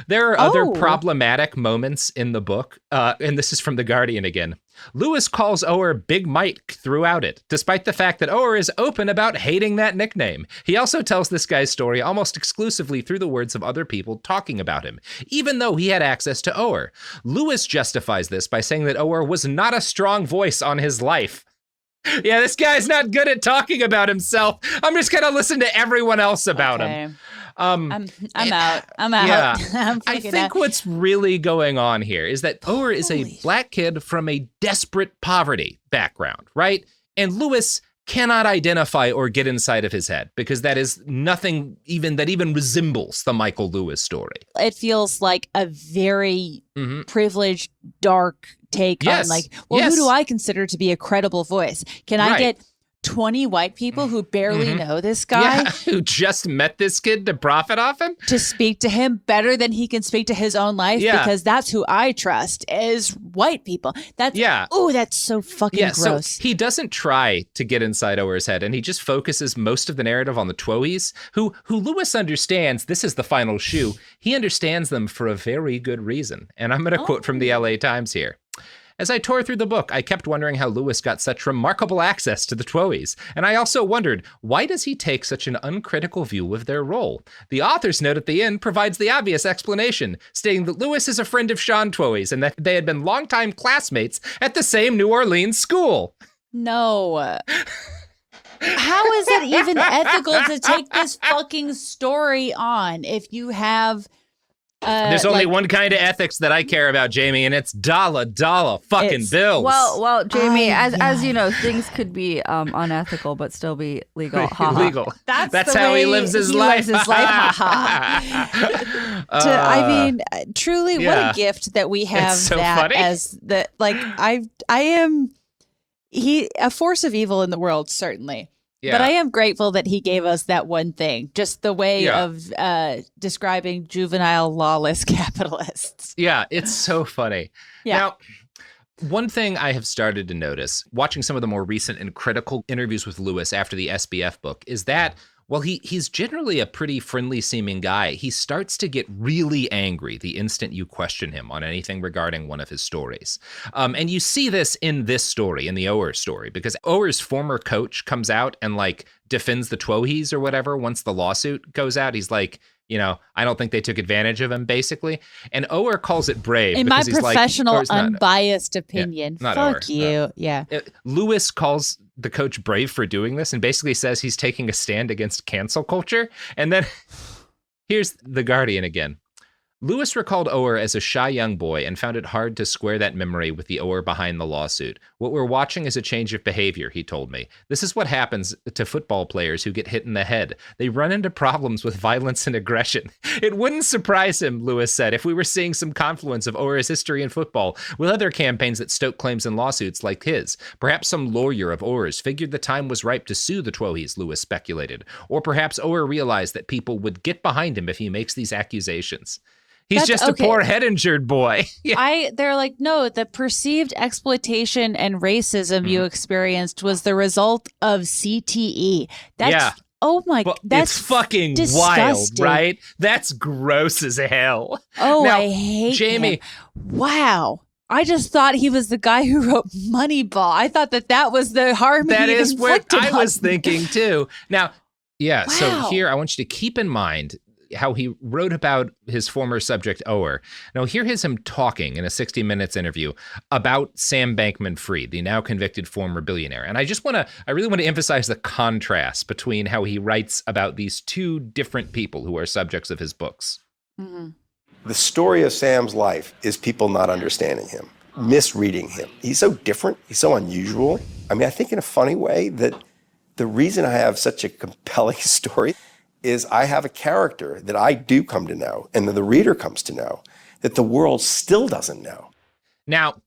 There are other problematic moments in the book, and this is from The Guardian again. Lewis calls Ower Big Mike throughout it, despite the fact that Ower is open about hating that nickname. He also tells this guy's story almost exclusively through the words of other people talking about him, even though he had access to Ower. Lewis justifies this by saying that Ower was not a strong voice on his life. Yeah, this guy's not good at talking about himself. I'm just going to listen to everyone else about him. I'm out. Yeah. I'm I freaking think out. what's really going on here is that Ower is a black kid from a desperate poverty background, right? And Lewis cannot identify or get inside of his head because that is nothing that even resembles the Michael Lewis story. It feels like a very privileged, dark take on like, well, who do I consider to be a credible voice? Can I get 20 white people who barely know this guy who just met this kid to profit off him to speak to him better than he can speak to his own life? Because that's who I trust is white people. That's that's so fucking gross. So he doesn't try to get inside Ower's head, and he just focuses most of the narrative on the Twohies, who Lewis understands. This is the final shoe. He understands them for a very good reason. And I'm going to quote from the LA Times here. As I tore through the book, I kept wondering how Lewis got such remarkable access to the Twohies. And I also wondered, why does he take such an uncritical view of their role? The author's note at the end provides the obvious explanation, stating that Lewis is a friend of Sean Twohy's and that they had been longtime classmates at the same New Orleans school. No. How is it even ethical to take this fucking story on if you have... There's only one kind of ethics that I care about, Jamie, and it's dollar fucking bills. Well, Jamie, as you know, things could be unethical but still be legal. Legal. That's how he lives his life. I mean, truly, what a gift that we have so that funny. as the like. I am a force of evil in the world, certainly. Yeah. But I am grateful that he gave us that one thing, just the way of describing juvenile lawless capitalists. Yeah, it's so funny. Yeah. Now, one thing I have started to notice, watching some of the more recent and critical interviews with Lewis after the SBF book, is that while he's generally a pretty friendly seeming guy, he starts to get really angry the instant you question him on anything regarding one of his stories. And you see this in this story, in the Ower story, because Ower's former coach comes out and like defends the Twohies or whatever once the lawsuit goes out. He's like, I don't think they took advantage of him, basically. And Ower calls it brave. In my he's professional, like, unbiased opinion, not fuck Ower, you. Yeah. Lewis calls the coach brave for doing this and basically says he's taking a stand against cancel culture. And then here's The Guardian again. Lewis recalled Ower as a shy young boy and found it hard to square that memory with the Ower behind the lawsuit. What we're watching is a change of behavior, he told me. This is what happens to football players who get hit in the head. They run into problems with violence and aggression. It wouldn't surprise him, Lewis said, if we were seeing some confluence of Ower's history in football with other campaigns that stoke claims and lawsuits like his. Perhaps some lawyer of Ower's figured the time was ripe to sue the Twohies, Lewis speculated. Or perhaps Ower realized that people would get behind him if he makes these accusations. He's just a poor head-injured boy. They're like, no, the perceived exploitation and racism you experienced was the result of CTE. Oh my, that's it's fucking disgusting. wild, right? That's gross as hell. Oh, now, I hate Jamie. him. Wow. I just thought he was the guy who wrote Moneyball. I thought that was the harm that he is what I was me. thinking too. Now, so here I want you to keep in mind how he wrote about his former subject, Ower. Now, hear him talking in a 60 Minutes interview about Sam Bankman-Fried, the now convicted former billionaire. And I really want to emphasize the contrast between how he writes about these two different people who are subjects of his books. Mm-hmm. The story of Sam's life is people not understanding him, misreading him. He's so different. He's so unusual. I mean, I think in a funny way that the reason I have such a compelling story is I have a character that I do come to know and that the reader comes to know that the world still doesn't know. Now,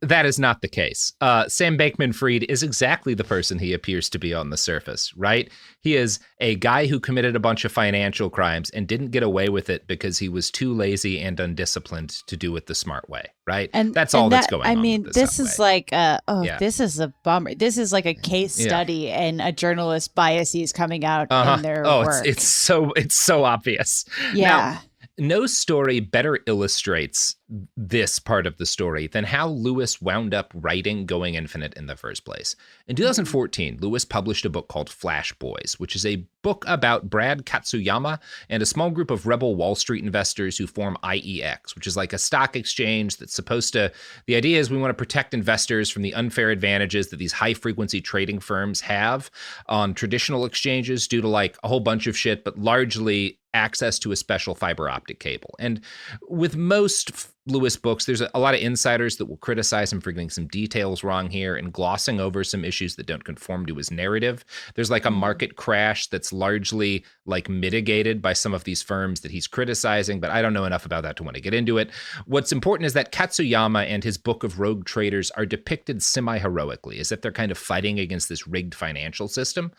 that is not the case. Sam Bankman-Fried is exactly the person he appears to be on the surface, right? He is a guy who committed a bunch of financial crimes and didn't get away with it because he was too lazy and undisciplined to do it the smart way, right? And that's all that's going on. I mean, with this is like, this is a bummer. This is like a case Yeah. study and a journalist's biases coming out in their work. It's so obvious. Yeah. Now, no story better illustrates this part of the story than how Lewis wound up writing Going Infinite in the first place. In 2014, Lewis published a book called Flash Boys, which is a book about Brad Katsuyama and a small group of rebel Wall Street investors who form IEX, which is like a stock exchange that's supposed to, the idea is we want to protect investors from the unfair advantages that these high frequency trading firms have on traditional exchanges due to like a whole bunch of shit, but largely access to a special fiber optic cable. And with most Lewis books, there's a lot of insiders that will criticize him for getting some details wrong here and glossing over some issues that don't conform to his narrative. There's like a market crash that's largely like mitigated by some of these firms that he's criticizing, but I don't know enough about that to want to get into it. What's important is that Katsuyama and his book of rogue traders are depicted semi-heroically, as if they're kind of fighting against this rigged financial system,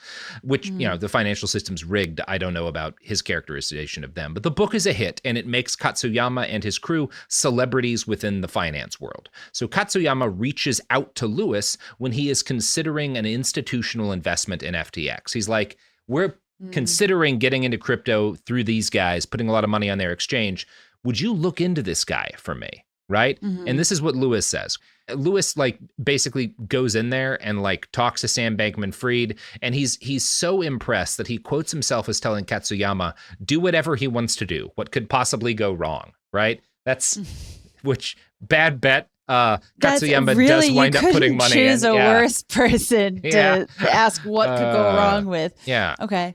which, you know, the financial system's rigged. I don't know about his characterization of them, but the book is a hit and it makes Katsuyama and his crew celebrities within the finance world. So Katsuyama reaches out to Lewis when he is considering an institutional investment in FTX. He's like, we're considering getting into crypto through these guys, putting a lot of money on their exchange. Would you look into this guy for me? Right? And this is what Lewis says. Lewis like basically goes in there and like talks to Sam Bankman-Fried, and he's so impressed that he quotes himself as telling Katsuyama, do whatever he wants to do. What could possibly go wrong? Right? That's which bad bet. Katsuyama really, does wind up putting money in. You couldn't choose a worse person to ask what could go wrong with. Yeah. Okay.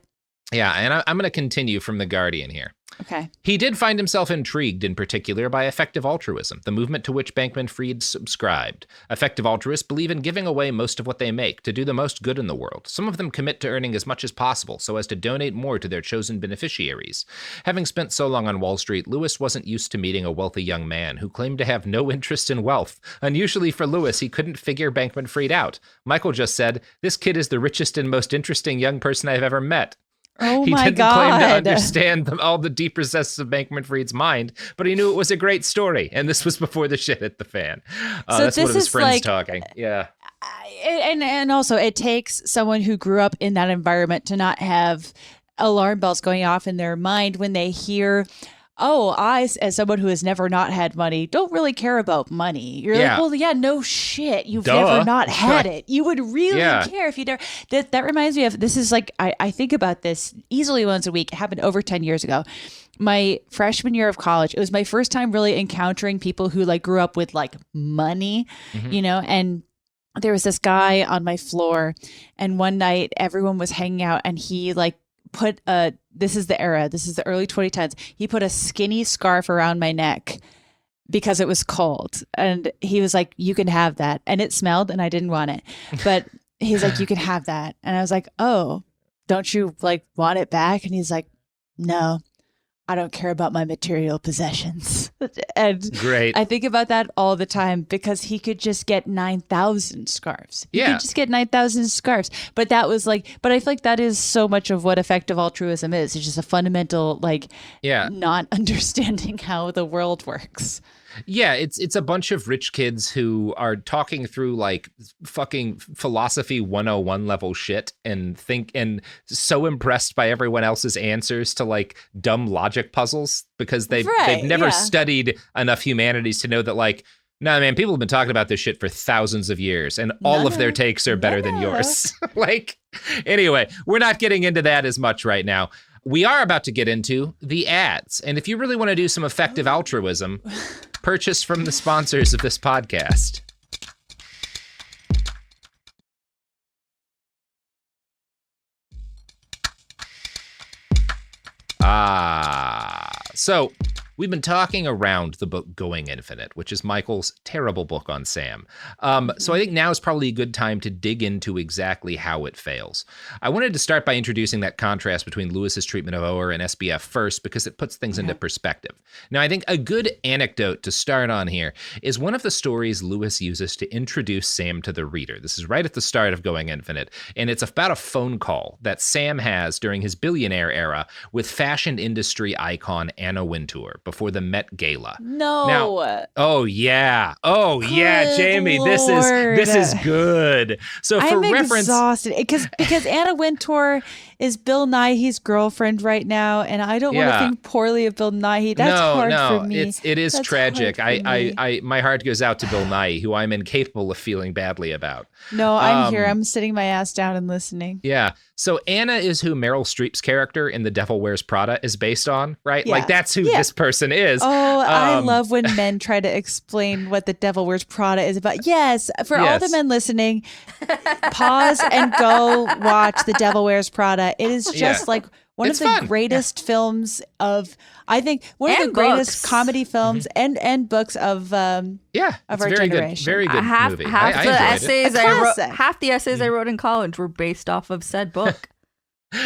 Yeah, and I'm going to continue from The Guardian here. Okay. He did find himself intrigued in particular by effective altruism, the movement to which Bankman-Fried subscribed. Effective altruists believe in giving away most of what they make to do the most good in the world. Some of them commit to earning as much as possible so as to donate more to their chosen beneficiaries. Having spent so long on Wall Street, Lewis wasn't used to meeting a wealthy young man who claimed to have no interest in wealth. Unusually for Lewis, he couldn't figure Bankman-Fried out. Michael just said, "This kid is the richest and most interesting young person I've ever met." Oh he my didn't God. claim to understand all the deep recesses of Bankman-Fried's mind, but he knew it was a great story. And this was before the shit hit the fan. So that's one this of his is friends like- talking. Yeah. And also it takes someone who grew up in that environment to not have alarm bells going off in their mind when they hear, oh, I, as someone who has never not had money, don't really care about money. You're Yeah. like, well, yeah, no shit. You've Duh. never not had it. You would really Yeah. care if you never. That reminds me of, this is like, I think about this easily once a week. It happened over 10 years ago. My freshman year of college, it was my first time really encountering people who like grew up with like money, you know, and there was this guy on my floor, and one night everyone was hanging out and he like put this is the era, this is the early 2010s. He put a skinny scarf around my neck because it was cold. And he was like, you can have that. And it smelled and I didn't want it. But he's like, you can have that. And I was like, oh, don't you like want it back? And he's like, no, I don't care about my material possessions. And Great. I think about that all the time because he could just get 9,000 scarves. He Yeah. could just get 9,000 scarves. But that was like, but I feel like that is so much of what effective altruism is. It's just a fundamental, like, Yeah. not understanding how the world works. Yeah, it's a bunch of rich kids who are talking through like fucking philosophy 101 level shit and so impressed by everyone else's answers to like dumb logic puzzles because they've never studied enough humanities to know that like, no, man, people have been talking about this shit for thousands of years and all of their takes are better than yours. Like, anyway, we're not getting into that as much right now. We are about to get into the ads. And if you really want to do some effective altruism, purchase from the sponsors of this podcast. So we've been talking around the book Going Infinite, which is Michael's terrible book on Sam. So I think now is probably a good time to dig into exactly how it fails. I wanted to start by introducing that contrast between Lewis's treatment of Oher and SBF first, because it puts things into perspective. Now, I think a good anecdote to start on here is one of the stories Lewis uses to introduce Sam to the reader. This is right at the start of Going Infinite, and it's about a phone call that Sam has during his billionaire era with fashion industry icon Anna Wintour before the Met Gala. No. Now, oh yeah, Jamie, this is good. So for I'm reference, exhausted because Anna Wintour is Bill Nighy's girlfriend right now, and I don't want to think poorly of Bill Nighy. That's hard for me. It is tragic. I my heart goes out to Bill Nighy, who I'm incapable of feeling badly about. No, I'm here. I'm sitting my ass down and listening. Yeah. So Anna is who Meryl Streep's character in The Devil Wears Prada is based on, right? Yeah. Like that's who this person is. Oh, I love when men try to explain what The Devil Wears Prada is about. Yes, for all the men listening, pause and go watch The Devil Wears Prada. It is just like one of the greatest films of, I think, one of the greatest comedy films and books of our generation. Very good movie. Half the essays I Mm. wrote in college were based off of said book.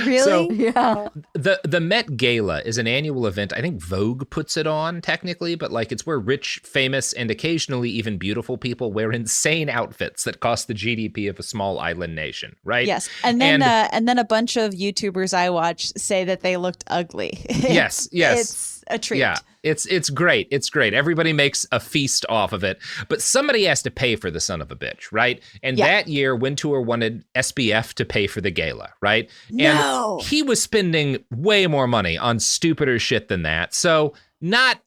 Really? So, Yeah. The Met Gala is an annual event. I think Vogue puts it on technically, but like it's where rich, famous, and occasionally even beautiful people wear insane outfits that cost the GDP of a small island nation, right? Yes. And then a bunch of YouTubers I watch say that they looked ugly. Yes. It's a treat. Yeah. It's great. It's great. Everybody makes a feast off of it, but somebody has to pay for the son of a bitch, right? And that year, Wintour wanted SBF to pay for the gala, right? No. And he was spending way more money on stupider shit than that. So not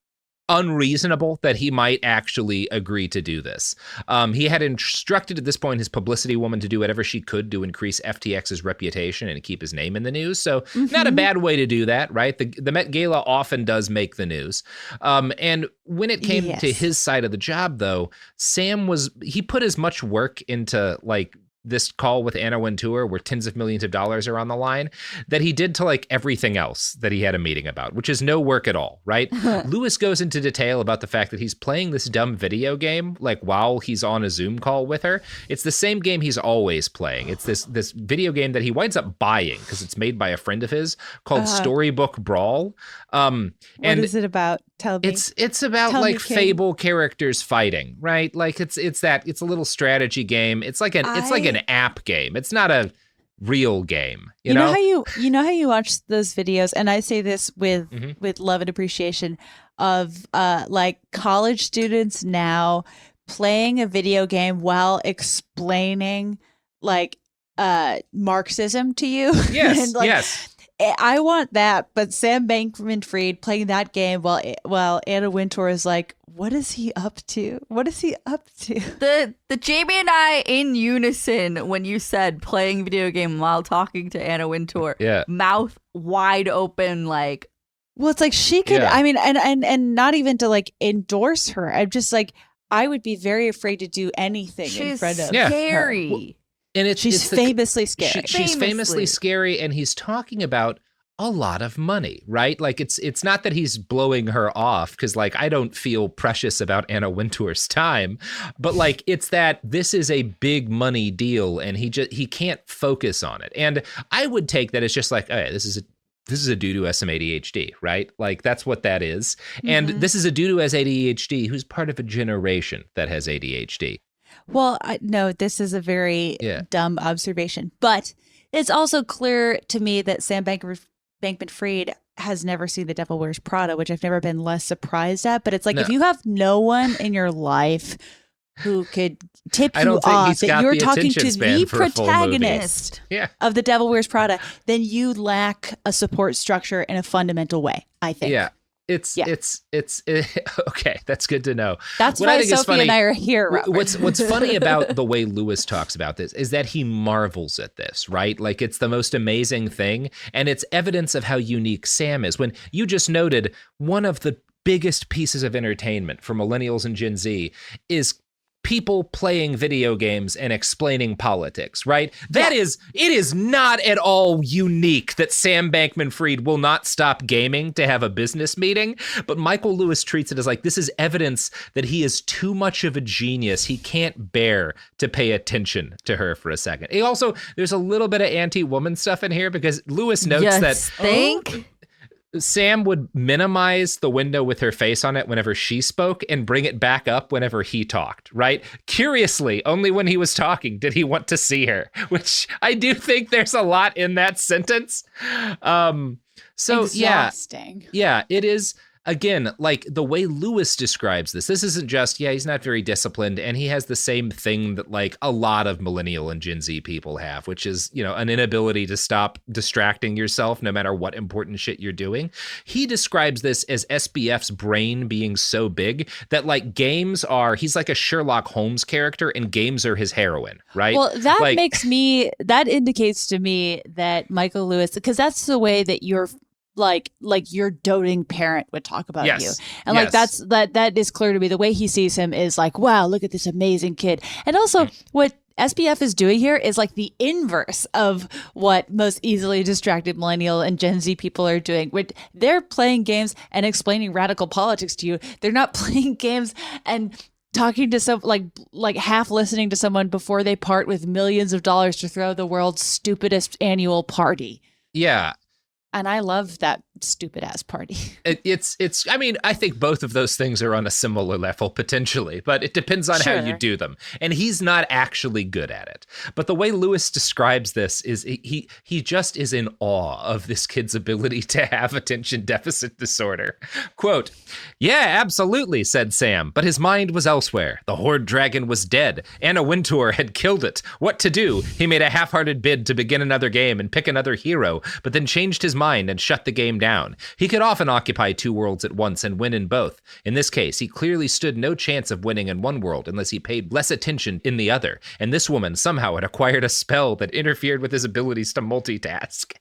unreasonable that he might actually agree to do this. He had instructed at this point his publicity woman to do whatever she could to increase FTX's reputation and keep his name in the news. So not a bad way to do that, right? The Met Gala often does make the news. And when it came to his side of the job, though, he put as much work into like this call with Anna Wintour, where tens of millions of dollars are on the line, that he did to like everything else that he had a meeting about, which is no work at all, right? Lewis goes into detail about the fact that he's playing this dumb video game, like while he's on a Zoom call with her. It's the same game he's always playing. It's this video game that he winds up buying because it's made by a friend of his called Storybook Brawl. What is it about? Tell me. It's about Tell like me, fable characters fighting, right? Like it's a little strategy game. It's like an app game. It's not a real game. You know how you watch those videos, and I say this with love and appreciation of like college students now playing a video game while explaining like Marxism to you. Yes, and, yes. I want that, but Sam Bankman-Fried playing that game while Anna Wintour is like, what is he up to? What is he up to? The Jamie and I in unison when you said playing video game while talking to Anna Wintour. Yeah. Mouth wide open, like. Well, it's like she could. I mean, and not even to like endorse her. I'm just like, I would be very afraid to do anything in front of scary. her. Well, and she's famously scary. She's famously scary, and he's talking about a lot of money, right? Like it's not that he's blowing her off, because like I don't feel precious about Anna Wintour's time, but like it's that this is a big money deal, and he can't focus on it. And I would take that as just like, okay, this is a dude who has some ADHD, right? Like that's what that is. And this is a dude who has ADHD who's part of a generation that has ADHD. Well, no, this is a very dumb observation, but it's also clear to me that Sam Bankman-Fried has never seen The Devil Wears Prada, which I've never been less surprised at. But it's like, if you have no one in your life who could tip you off that you're talking to the protagonist of The Devil Wears Prada, then you lack a support structure in a fundamental way, I think. Yeah. It's okay. That's good to know. That's why Sophie and I are here, Robert. What's funny about the way Lewis talks about this is that he marvels at this, right? Like it's the most amazing thing. And it's evidence of how unique Sam is. When you just noted one of the biggest pieces of entertainment for millennials and Gen Z is people playing video games and explaining politics, right? It is not at all unique that Sam Bankman-Fried will not stop gaming to have a business meeting, but Michael Lewis treats it as like, this is evidence that he is too much of a genius. He can't bear to pay attention to her for a second. He also, there's a little bit of anti-woman stuff in here because Lewis notes Sam would minimize the window with her face on it whenever she spoke and bring it back up whenever he talked, right? Curiously, only when he was talking did he want to see her, which I do think there's a lot in that sentence. So exhausting. Yeah, it is. again, like the way Lewis describes this isn't just, he's not very disciplined, and he has the same thing that like a lot of millennial and Gen Z people have, which is, an inability to stop distracting yourself no matter what important shit you're doing. He describes this as SBF's brain being so big that like he's like a Sherlock Holmes character and games are his heroine, right? Well, that indicates to me that Michael Lewis, because that's the way that you're like your doting parent would talk about you. And like that is clear to me. The way he sees him is like, wow, look at this amazing kid. And also what SBF is doing here is like the inverse of what most easily distracted millennial and Gen Z people are doing. They're playing games and explaining radical politics to you. They're not playing games and talking to some like half listening to someone before they part with millions of dollars to throw the world's stupidest annual party. Yeah. And I love that stupid ass party. I mean, I think both of those things are on a similar level potentially, but it depends on how you do them. And he's not actually good at it. But the way Lewis describes this is he just is in awe of this kid's ability to have attention deficit disorder. Quote, "Yeah, absolutely," said Sam, but his mind was elsewhere. The Horde Dragon was dead. Anna Wintour had killed it. What to do? He made a half-hearted bid to begin another game and pick another hero, but then changed his mind and shut the game down. He could often occupy two worlds at once and win in both. In this case, he clearly stood no chance of winning in one world unless he paid less attention in the other. And this woman somehow had acquired a spell that interfered with his abilities to multitask.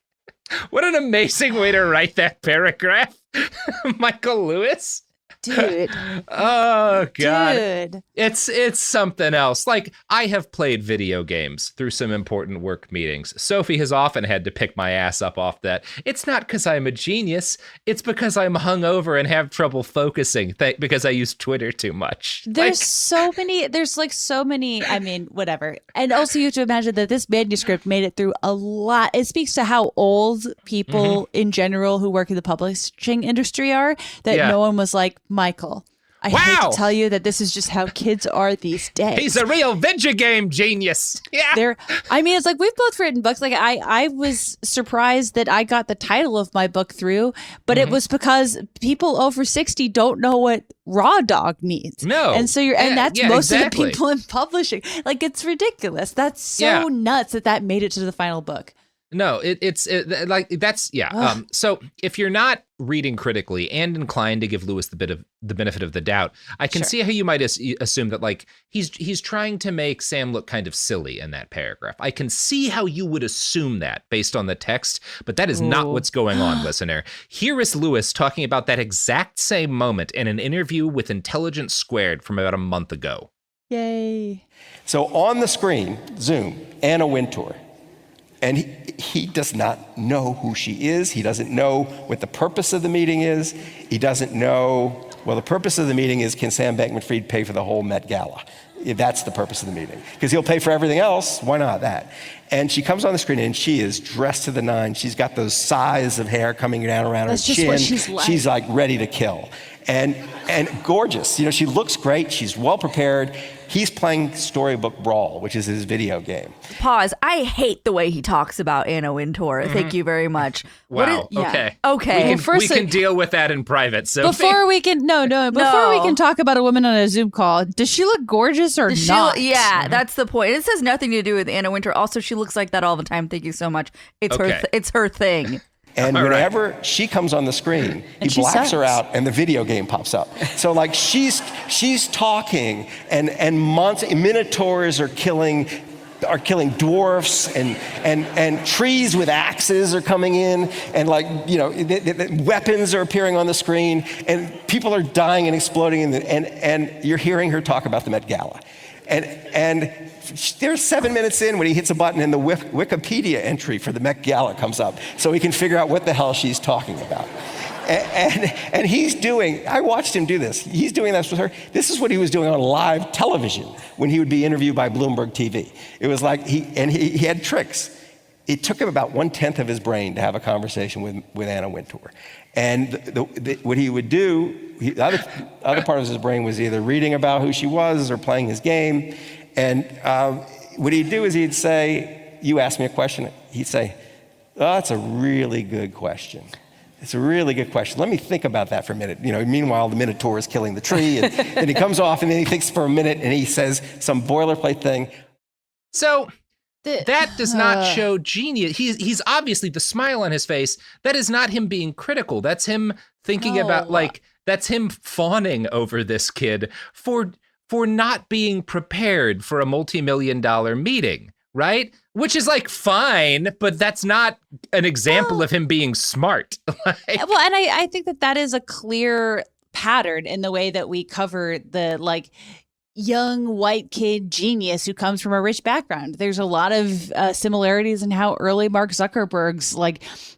What an amazing way to write that paragraph. Michael Lewis. Dude. Oh, God. Dude. It's something else. Like, I have played video games through some important work meetings. Sophie has often had to pick my ass up off that. It's not because I'm a genius. It's because I'm hungover and have trouble focusing because I use Twitter too much. There's so many, I mean, whatever. And also you have to imagine that this manuscript made it through a lot. It speaks to how old people in general who work in the publishing industry are, that no one was like, Michael, I hate to tell you that this is just how kids are these days. He's a real video game genius. Yeah. It's like we've both written books. Like I was surprised that I got the title of my book through, but it was because people over 60 don't know what raw dog means. No. And so that's most of the people in publishing. Like, it's ridiculous. That's so nuts that made it to the final book. No, so if you're not reading critically and inclined to give Lewis the benefit of the doubt, I can see how you might assume that like he's trying to make Sam look kind of silly in that paragraph. I can see how you would assume that based on the text, but that is not what's going on, listener. Here is Lewis talking about that exact same moment in an interview with Intelligence Squared from about a month ago. Yay. So on the screen, Zoom, Anna Wintour. And he does not know who she is. He doesn't know what the purpose of the meeting is. He doesn't know, the purpose of the meeting is, can Sam Bankman-Fried pay for the whole Met Gala? That's the purpose of the meeting. Because he'll pay for everything else. Why not that? And she comes on the screen and she is dressed to the nines. She's got those sighs of hair coming down around her chin. What she's like. She's like ready to kill. And gorgeous. She looks great. She's well prepared. He's playing Storybook Brawl, which is his video game. Pause. I hate the way he talks about Anna Wintour. Thank you very much. Wow. Okay. Okay. We can deal with that in private. So before we can talk about a woman on a Zoom call, does she look gorgeous or not? That's the point. This has nothing to do with Anna Wintour. Also, she looks like that all the time. Thank you so much. It's her thing. And whenever she comes on the screen, he blacks her out and the video game pops up. So like she's talking and minotaurs are killing dwarfs and trees with axes are coming in and the weapons are appearing on the screen and people are dying and exploding and you're hearing her talk about the Met Gala. And there's 7 minutes in when he hits a button and the Wikipedia entry for the Met Gala comes up so he can figure out what the hell she's talking about. And I watched him do this. He's doing this with her. This is what he was doing on live television when he would be interviewed by Bloomberg TV. It was like he had tricks. It took him about 1/10 of his brain to have a conversation with Anna Wintour. And what he would do, the other part of his brain was either reading about who she was or playing his game. And what he'd do is he'd say, you ask me a question. He'd say, oh, that's a really good question. It's a really good question. Let me think about that for a minute. Meanwhile, the Minotaur is killing the tree, and then he comes off, and then he thinks for a minute, and he says some boilerplate thing. So that does not show genius. He's obviously, the smile on his face, that is not him being critical. That's him thinking about, that's him fawning over this kid for not being prepared for a multi-million-dollar meeting, right? Which is fine, but that's not an example of him being smart. Well, and I think that is a clear pattern in the way that we cover the young white kid genius who comes from a rich background. There's a lot of similarities in how early Mark Zuckerberg's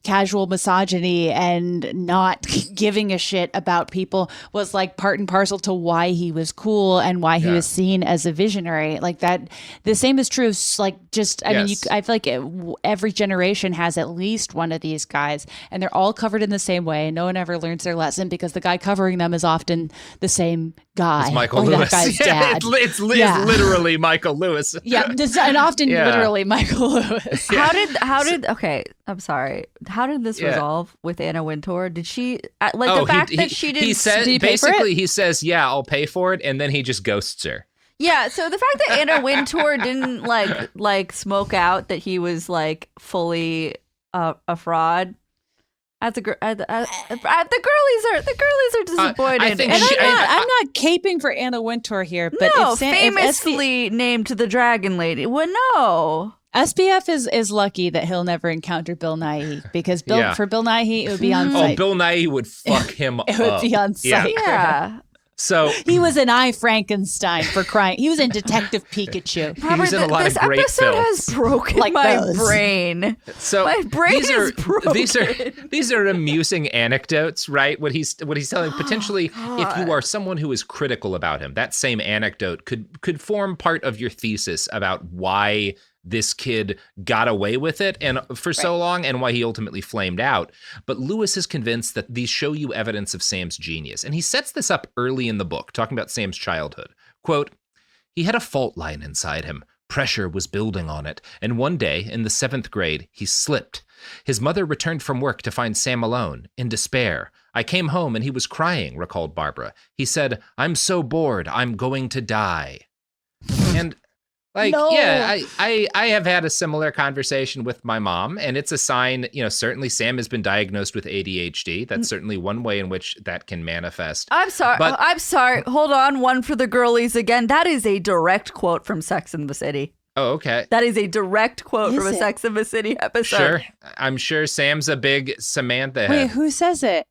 casual misogyny and not giving a shit about people was part and parcel to why he was cool and why he was seen as a visionary. That the same is true of I feel like every generation has at least one of these guys, and they're all covered in the same way, and no one ever learns their lesson because the guy covering them is often the same guy. It's Michael Lewis. That guy's dad. It's literally Michael Lewis. And often literally Michael Lewis. How did okay, I'm sorry. How did this resolve with Anna Wintour? Did she the fact that she didn't he said, did he pay for it? basically he says, yeah, I'll pay for it, and then he just ghosts her. Yeah, so the fact that Anna Wintour didn't smoke out that he was fully a fraud. The girlies are disappointed. I think and I'm not caping for Anna Wintour here, but no, famously named the Dragon Lady. Well, no. SBF is lucky that he'll never encounter Bill Nighy, because for Bill Nighy, it would be on site. Oh, Bill Nighy would fuck him up. It would be on site. Yeah. So he was in I, Frankenstein, for crying. He was in Detective Pikachu. He was in a lot of great films. This episode has broken my brain. So my brain is broken. These are amusing anecdotes, right? What he's telling, potentially, if you are someone who is critical about him, that same anecdote could form part of your thesis about why this kid got away with it and for so long, and why he ultimately flamed out. But Lewis is convinced that these show you evidence of Sam's genius. And he sets this up early in the book, talking about Sam's childhood. Quote, he had a fault line inside him. Pressure was building on it. And one day, in the 7th grade, he slipped. His mother returned from work to find Sam alone, in despair. I came home and he was crying, recalled Barbara. He said, I'm so bored, I'm going to die. And I have had a similar conversation with my mom, and it's a sign, certainly Sam has been diagnosed with ADHD. That's certainly one way in which that can manifest. I'm sorry. Hold on. One for the girlies again. That is a direct quote from Sex and the City. Oh, okay. That is a direct quote from a Sex and the City episode. Sure. I'm sure Sam's a big Samantha head. Wait, who says it?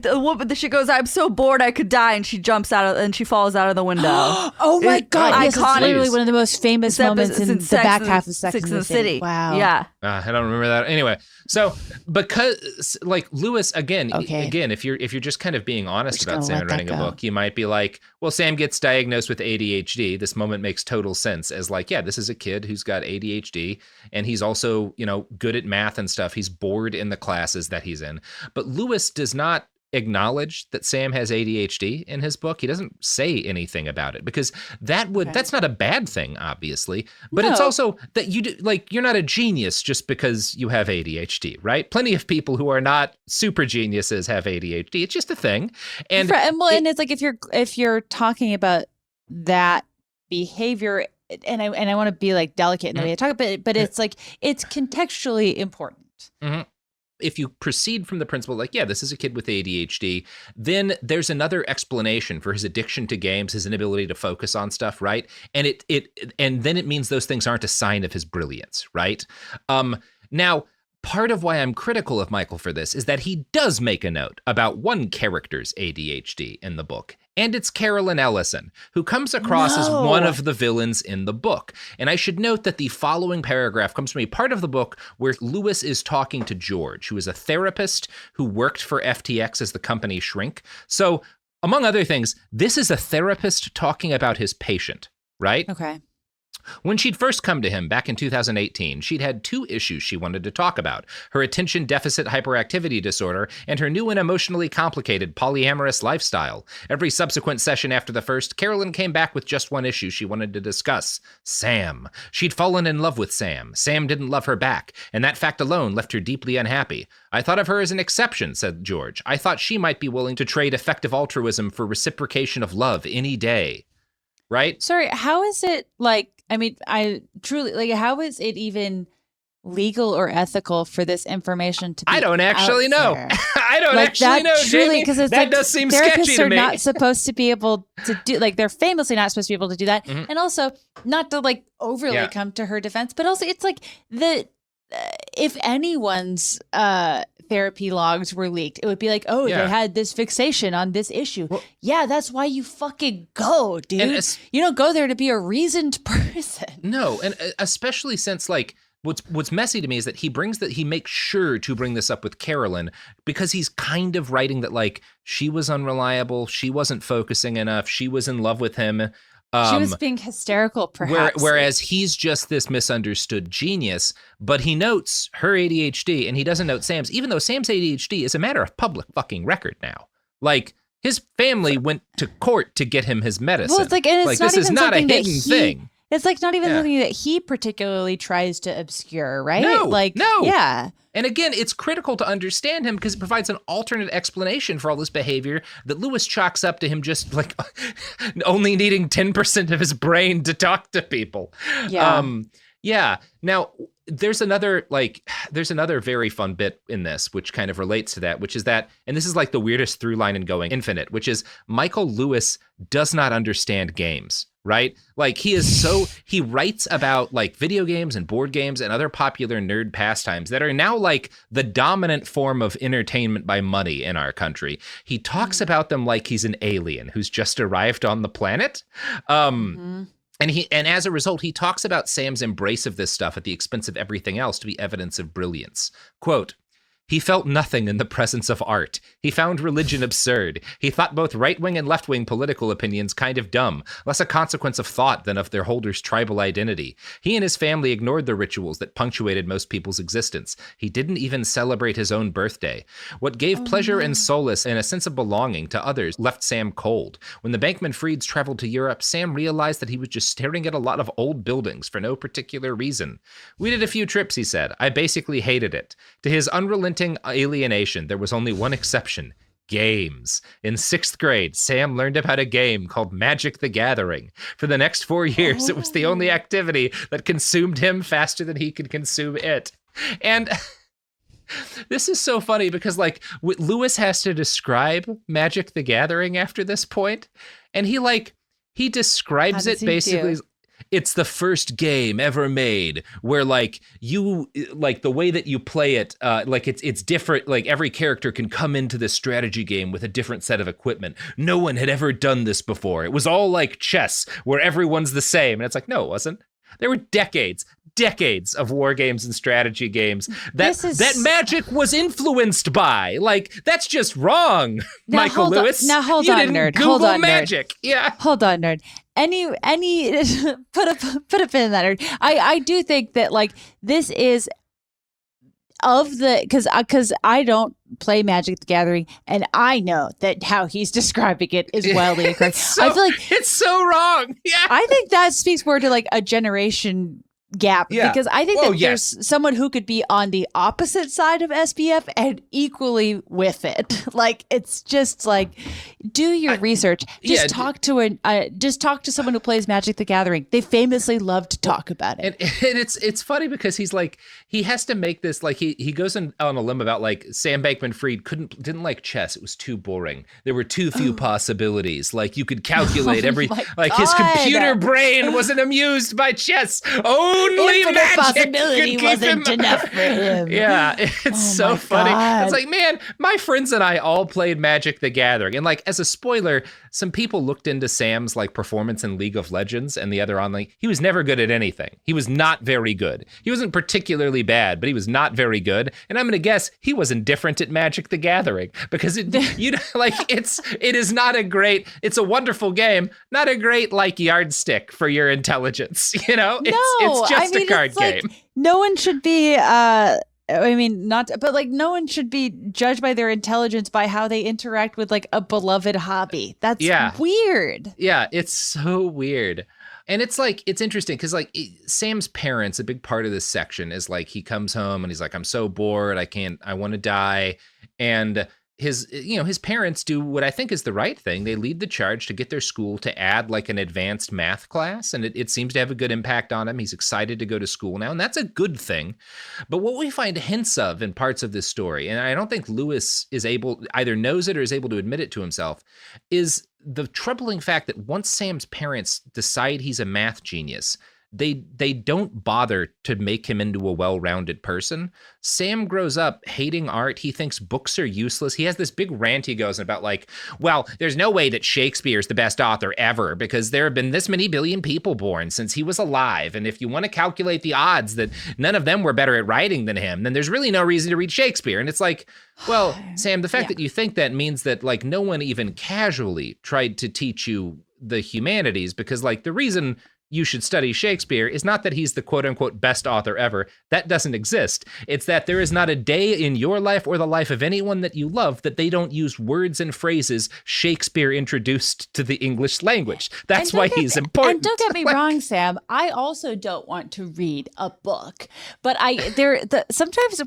The woman, she goes, I'm so bored I could die, and she jumps out and she falls out of the window. Oh my God. Yes, it's literally one of the most famous moments in the back half of Sex and the City. Wow. Yeah. I don't remember that. Anyway, so because Lewis, again, if you're just kind of being honest about Sam and writing a book, you might be like, well, Sam gets diagnosed with ADHD. This moment makes total sense as this is a kid who's got ADHD, and he's also, good at math and stuff. He's bored in the classes that he's in. But Lewis does not acknowledge that Sam has ADHD in his book. He doesn't say anything about it, because that's not a bad thing, obviously, but it's also that you're not a genius just because you have ADHD, right? Plenty of people who are not super geniuses have ADHD. It's just a thing. And it's if you're talking about that behavior, and I want to be delicate in the way I talk about it, but it's it's contextually important. Mm-hmm. If you proceed from the principle, this is a kid with ADHD, then there's another explanation for his addiction to games, his inability to focus on stuff, right? And and then it means those things aren't a sign of his brilliance, right? Now, part of why I'm critical of Michael for this is that he does make a note about one character's ADHD in the book. And it's Carolyn Ellison, who comes across as one of the villains in the book. And I should note that the following paragraph comes from a part of the book where Lewis is talking to George, who is a therapist who worked for FTX as the company shrink. So, among other things, this is a therapist talking about his patient, right? Okay. When she'd first come to him back in 2018, she'd had 2 issues she wanted to talk about: her attention deficit hyperactivity disorder and her new and emotionally complicated polyamorous lifestyle. Every subsequent session after the first, Carolyn came back with just one issue she wanted to discuss: Sam. She'd fallen in love with Sam. Sam didn't love her back, and that fact alone left her deeply unhappy. I thought of her as an exception, said George. I thought she might be willing to trade effective altruism for reciprocation of love any day. Right? Sorry, how is it like, I mean, I truly, like, how is it even legal or ethical for this information to be I don't actually know. I don't like actually know, Jamie. Because it's that like does seem therapists sketchy to are me. not supposed to be able to do, like, they're famously not supposed to be able to do that. Mhm. And also, not to like overly come to her defense, but also it's like if anyone's therapy logs were leaked, it would be like, oh, they had this fixation on this issue. Well, yeah, that's why you fucking go, dude. You don't go there to be a reasoned person. No, and especially since, like, what's messy to me is that he makes sure to bring this up with Carolyn, because he's kind of writing that, like, she was unreliable, she wasn't focusing enough, she was in love with him. She was being hysterical, perhaps. Whereas he's just this misunderstood genius, but he notes her ADHD and he doesn't note Sam's, even though Sam's ADHD is a matter of public fucking record now. Like, his family went to court to get him his medicine. Well, it's like, and it's not this even is not a something that hidden thing. It's like not even something that he particularly tries to obscure, right? No, like, no. Yeah. And again, it's critical to understand him because it provides an alternate explanation for all this behavior that Lewis chalks up to him just like only needing 10% of his brain to talk to people. Yeah. Yeah. Now, there's another very fun bit in this, which kind of relates to that, which is that, and this is like the weirdest through line in Going Infinite, which is Michael Lewis does not understand games. Right? Like, he writes about, like, video games and board games and other popular nerd pastimes that are now, like, the dominant form of entertainment by money in our country. He talks about them like he's an alien who's just arrived on the planet. And as a result, he talks about Sam's embrace of this stuff at the expense of everything else to be evidence of brilliance. Quote, he felt nothing in the presence of art. He found religion absurd. He thought both right-wing and left-wing political opinions kind of dumb, less a consequence of thought than of their holder's tribal identity. He and his family ignored the rituals that punctuated most people's existence. He didn't even celebrate his own birthday. What gave pleasure and solace and a sense of belonging to others left Sam cold. When the Bankman-Frieds traveled to Europe, Sam realized that he was just staring at a lot of old buildings for no particular reason. We did a few trips, he said. I basically hated it. To his unrelenting alienation, there was only one exception: games. In 6th grade, Sam learned about a game called Magic the Gathering. For the next 4 years, it was the only activity that consumed him faster than he could consume it. And this is so funny because, like, Lewis has to describe Magic the Gathering after this point, and he describes it basically. It's the first game ever made where, like, you, like, the way that you play it, like, it's different. Like, every character can come into this strategy game with a different set of equipment. No one had ever done this before. It was all like chess where everyone's the same. And it's like, no, it wasn't. There were decades of war games and strategy games that Magic was influenced by. Like, that's just wrong, Michael Lewis. Hold you on, didn't nerd. Google Hold on, Magic. Nerd. Yeah. Hold on, nerd. Any put a pin in that, nerd. I do think that, like, this is of the, because I don't play Magic the Gathering, and I know that how he's describing it is wildly incorrect. I feel like it's so wrong. Yeah. I think that speaks more to, like, a generation gap, because I think that there's someone who could be on the opposite side of SBF and equally with it. Like, it's just like, do your research. Just talk to someone who plays Magic the Gathering. They famously love to talk about it. And it's funny because he's like, he has to make this, like, he goes on a limb about, like, Sam Bankman-Fried didn't like chess. It was too boring. There were too few possibilities. Like, you could calculate every, like, his computer brain wasn't amused by chess. only infinite magic possibility could keep wasn't him. enough for him. Yeah, it's so my funny. God. It's like, man, my friends and I all played Magic the Gathering. And like, as a spoiler, some people looked into Sam's like performance in League of Legends and the other online. He was never good at anything. He was not very good. He wasn't particularly bad, but he was not very good. And I'm going to guess he was indifferent at Magic the Gathering because it is not a great, it's a wonderful game, not a great like yardstick for your intelligence. You know, it's just a card game. Like, no one should be, no one should be judged by their intelligence by how they interact with like a beloved hobby. That's weird. Yeah, it's so weird. And it's like, it's interesting because like Sam's parents, a big part of this section is like, he comes home and he's like, I'm so bored. I want to die. And his parents do what I think is the right thing. They lead the charge to get their school to add like an advanced math class. And it seems to have a good impact on him. He's excited to go to school now. And that's a good thing. But what we find hints of in parts of this story, and I don't think Lewis is either knows it or is able to admit it to himself, is the troubling fact that once Sam's parents decide he's a math genius, they don't bother to make him into a well-rounded person. Sam grows up hating art. He thinks books are useless. He has this big rant he goes about like, well, there's no way that Shakespeare's the best author ever because there have been this many billion people born since he was alive. And if you want to calculate the odds that none of them were better at writing than him, then there's really no reason to read Shakespeare. And it's like, well, Sam, the fact that you think that means that like no one even casually tried to teach you the humanities, because like the reason you should study Shakespeare is not that he's the quote unquote best author ever. That doesn't exist. It's that there is not a day in your life or the life of anyone that you love that they don't use words and phrases Shakespeare introduced to the English language. That's why he's important. And don't get me wrong, Sam. I also don't want to read a book, but sometimes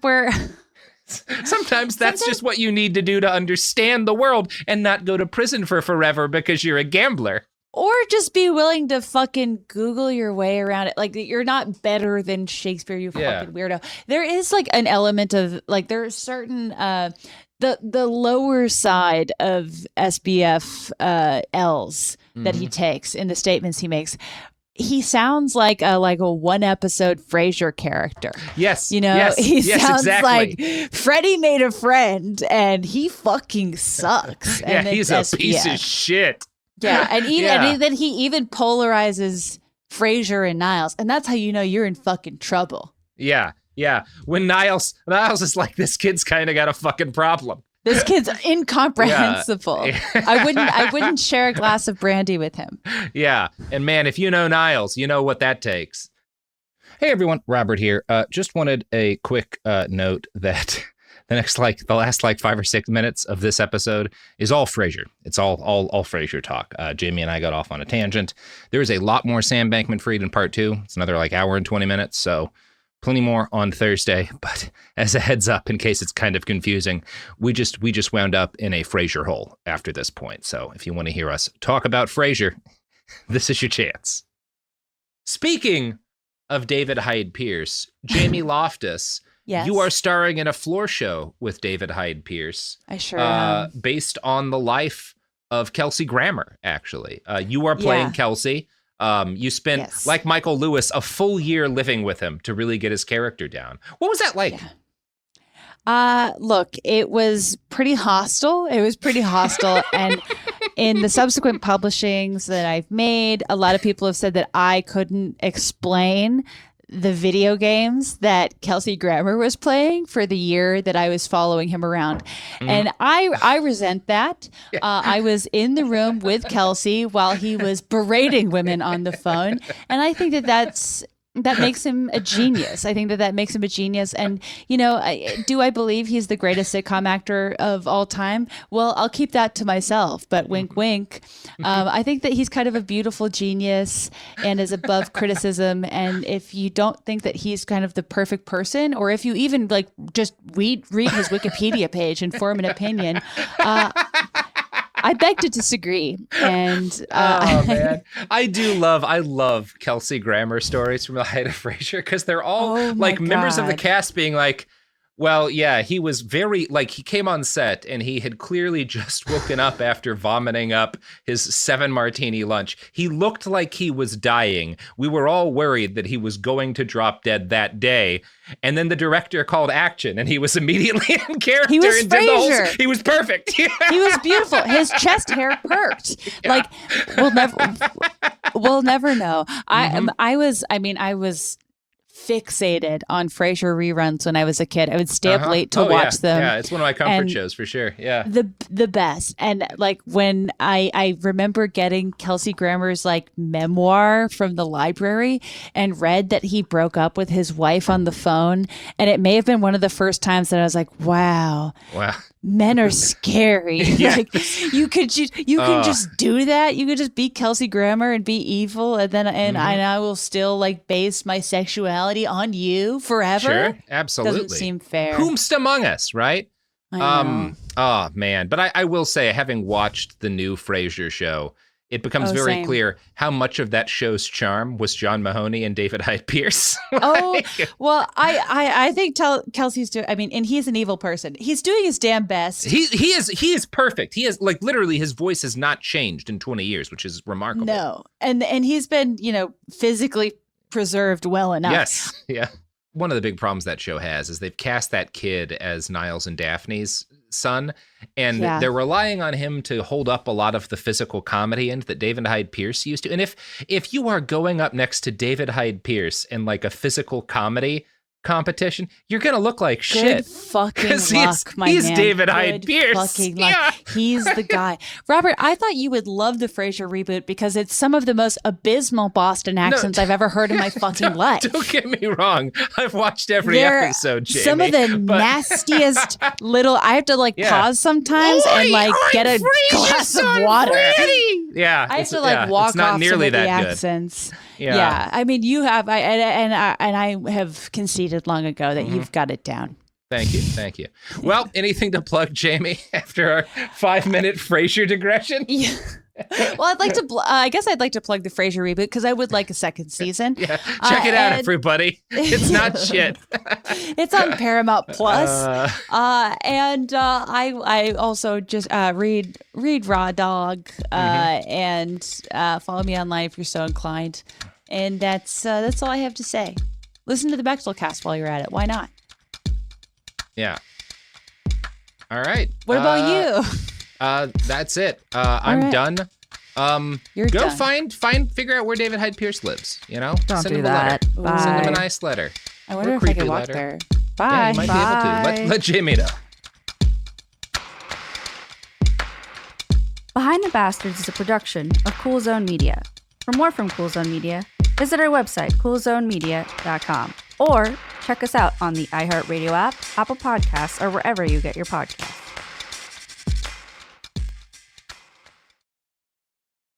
that's just what you need to do to understand the world and not go to prison for forever because you're a gambler. Or just be willing to fucking Google your way around it. Like, you're not better than Shakespeare, you fucking weirdo. There is like an element of like, there are certain the lower side of SBF L's that he takes in the statements he makes. He sounds like a one episode Frasier character. Yes. You know, yes, he sounds exactly. like Freddie made a friend and he fucking sucks. Yeah, and he's a piece of shit. Yeah, and then he even polarizes Frasier and Niles, and that's how you know you're in fucking trouble. Yeah. When Niles is like, this kid's kind of got a fucking problem. This kid's incomprehensible. Yeah. I wouldn't share a glass of brandy with him. Yeah, and man, if you know Niles, you know what that takes. Hey everyone, Robert here. Just wanted a quick note that the last 5 or 6 minutes of this episode is all Frasier. It's all Frasier talk. Jamie and I got off on a tangent. There is a lot more Sam Bankman-Fried in part 2. It's another hour and 20 minutes. So plenty more on Thursday. But as a heads up, in case it's kind of confusing, we just wound up in a Frasier hole after this point. So if you want to hear us talk about Frasier, this is your chance. Speaking of David Hyde Pierce, Jamie Loftus. Yes. You are starring in a floor show with David Hyde Pierce. I sure am. Based on the life of Kelsey Grammer, actually. You are playing Kelsey. You spent, like Michael Lewis, a full year living with him to really get his character down. What was that like? Look, it was pretty hostile. And in the subsequent publishings that I've made, a lot of people have said that I couldn't explain the video games that Kelsey Grammer was playing for the year that I was following him around. And I resent that. I was in the room with Kelsey while he was berating women on the phone. And I think that makes him a genius. I think that makes him a genius. And, do I believe he's the greatest sitcom actor of all time? Well, I'll keep that to myself, but wink, wink. I think that he's kind of a beautiful genius and is above criticism. And if you don't think that he's kind of the perfect person, or if you even just read his Wikipedia page and form an opinion, I beg to disagree. And oh man, I love Kelsey Grammer stories from the height of Frasier because they're all members of the cast being like, Well, yeah, he was very, like, he came on set and he had clearly just woken up after vomiting up his 7-martini lunch. He looked like he was dying. We were all worried that he was going to drop dead that day. And then the director called action and he was immediately in character. He was and did the whole, Frasier. he was perfect. He was beautiful. His chest hair perked. Yeah. Like, we'll never know. I was fixated on Frasier reruns when I was a kid. I would stay up late to watch them. Yeah, it's one of my comfort shows for sure. Yeah. The best. And like when I remember getting Kelsey Grammer's like memoir from the library and read that he broke up with his wife on the phone. And it may have been one of the first times that I was like, wow. Men are scary. Yeah. Like you can just do that. You could just be Kelsey Grammer and be evil, and then I will still like base my sexuality on you forever. Sure, absolutely. Doesn't seem fair. Whomst among us, right? I know. Oh man, but I will say, having watched the new Frasier show, it becomes very same. clear how much of that show's charm was John Mahoney and David Hyde Pierce. Oh, well, I think Kelsey's doing, I mean, and he's an evil person. He's doing his damn best. He is perfect. He is, like, literally his voice has not changed in 20 years, which is remarkable. No. And he's been, physically preserved well enough. Yes. Yeah. One of the big problems that show has is they've cast that kid as Niles and Daphne's son, and they're relying on him to hold up a lot of the physical comedy end that David Hyde Pierce used to. And if you are going up next to David Hyde Pierce in like a physical comedy competition, you're gonna look like shit. Good fucking luck, my man. He's David Hyde Pierce. Fucking luck. Yeah. He's the guy. Robert, I thought you would love the Frasier reboot because it's some of the most abysmal Boston accents I've ever heard in my fucking life. Don't get me wrong. I've watched every episode, Jamie. Some of the nastiest little. I have to pause sometimes and get a glass of water. Yeah, I have to walk not off nearly some of the that good. accents. Yeah. I mean, you have, and I have conceded long ago that you've got it down. Thank you. Well, anything to plug, Jamie, after our 5-minute Frasier digression? Yeah. Well, I'd like to. I guess I'd like to plug the Frasier reboot because I would like a second season. Yeah, check it out, everybody. It's not shit. It's on Paramount Plus. And I also just read Raw Dog and follow me online if you're so inclined. And that's all I have to say. Listen to the Bechtel cast while you're at it. Why not? Yeah. All right. What about you? That's it. I'm right. done. You're go done. figure out where David Hyde Pierce lives. Don't send do him that. a letter. Bye. Send him a nice letter. I wonder Or if I creepy could walk letter. there. Yeah, Bye. you might be able to. Let Jamie know. Behind the Bastards is a production of Cool Zone Media. For more from Cool Zone Media, visit our website, coolzonemedia.com, or check us out on the iHeartRadio app, Apple Podcasts, or wherever you get your podcasts.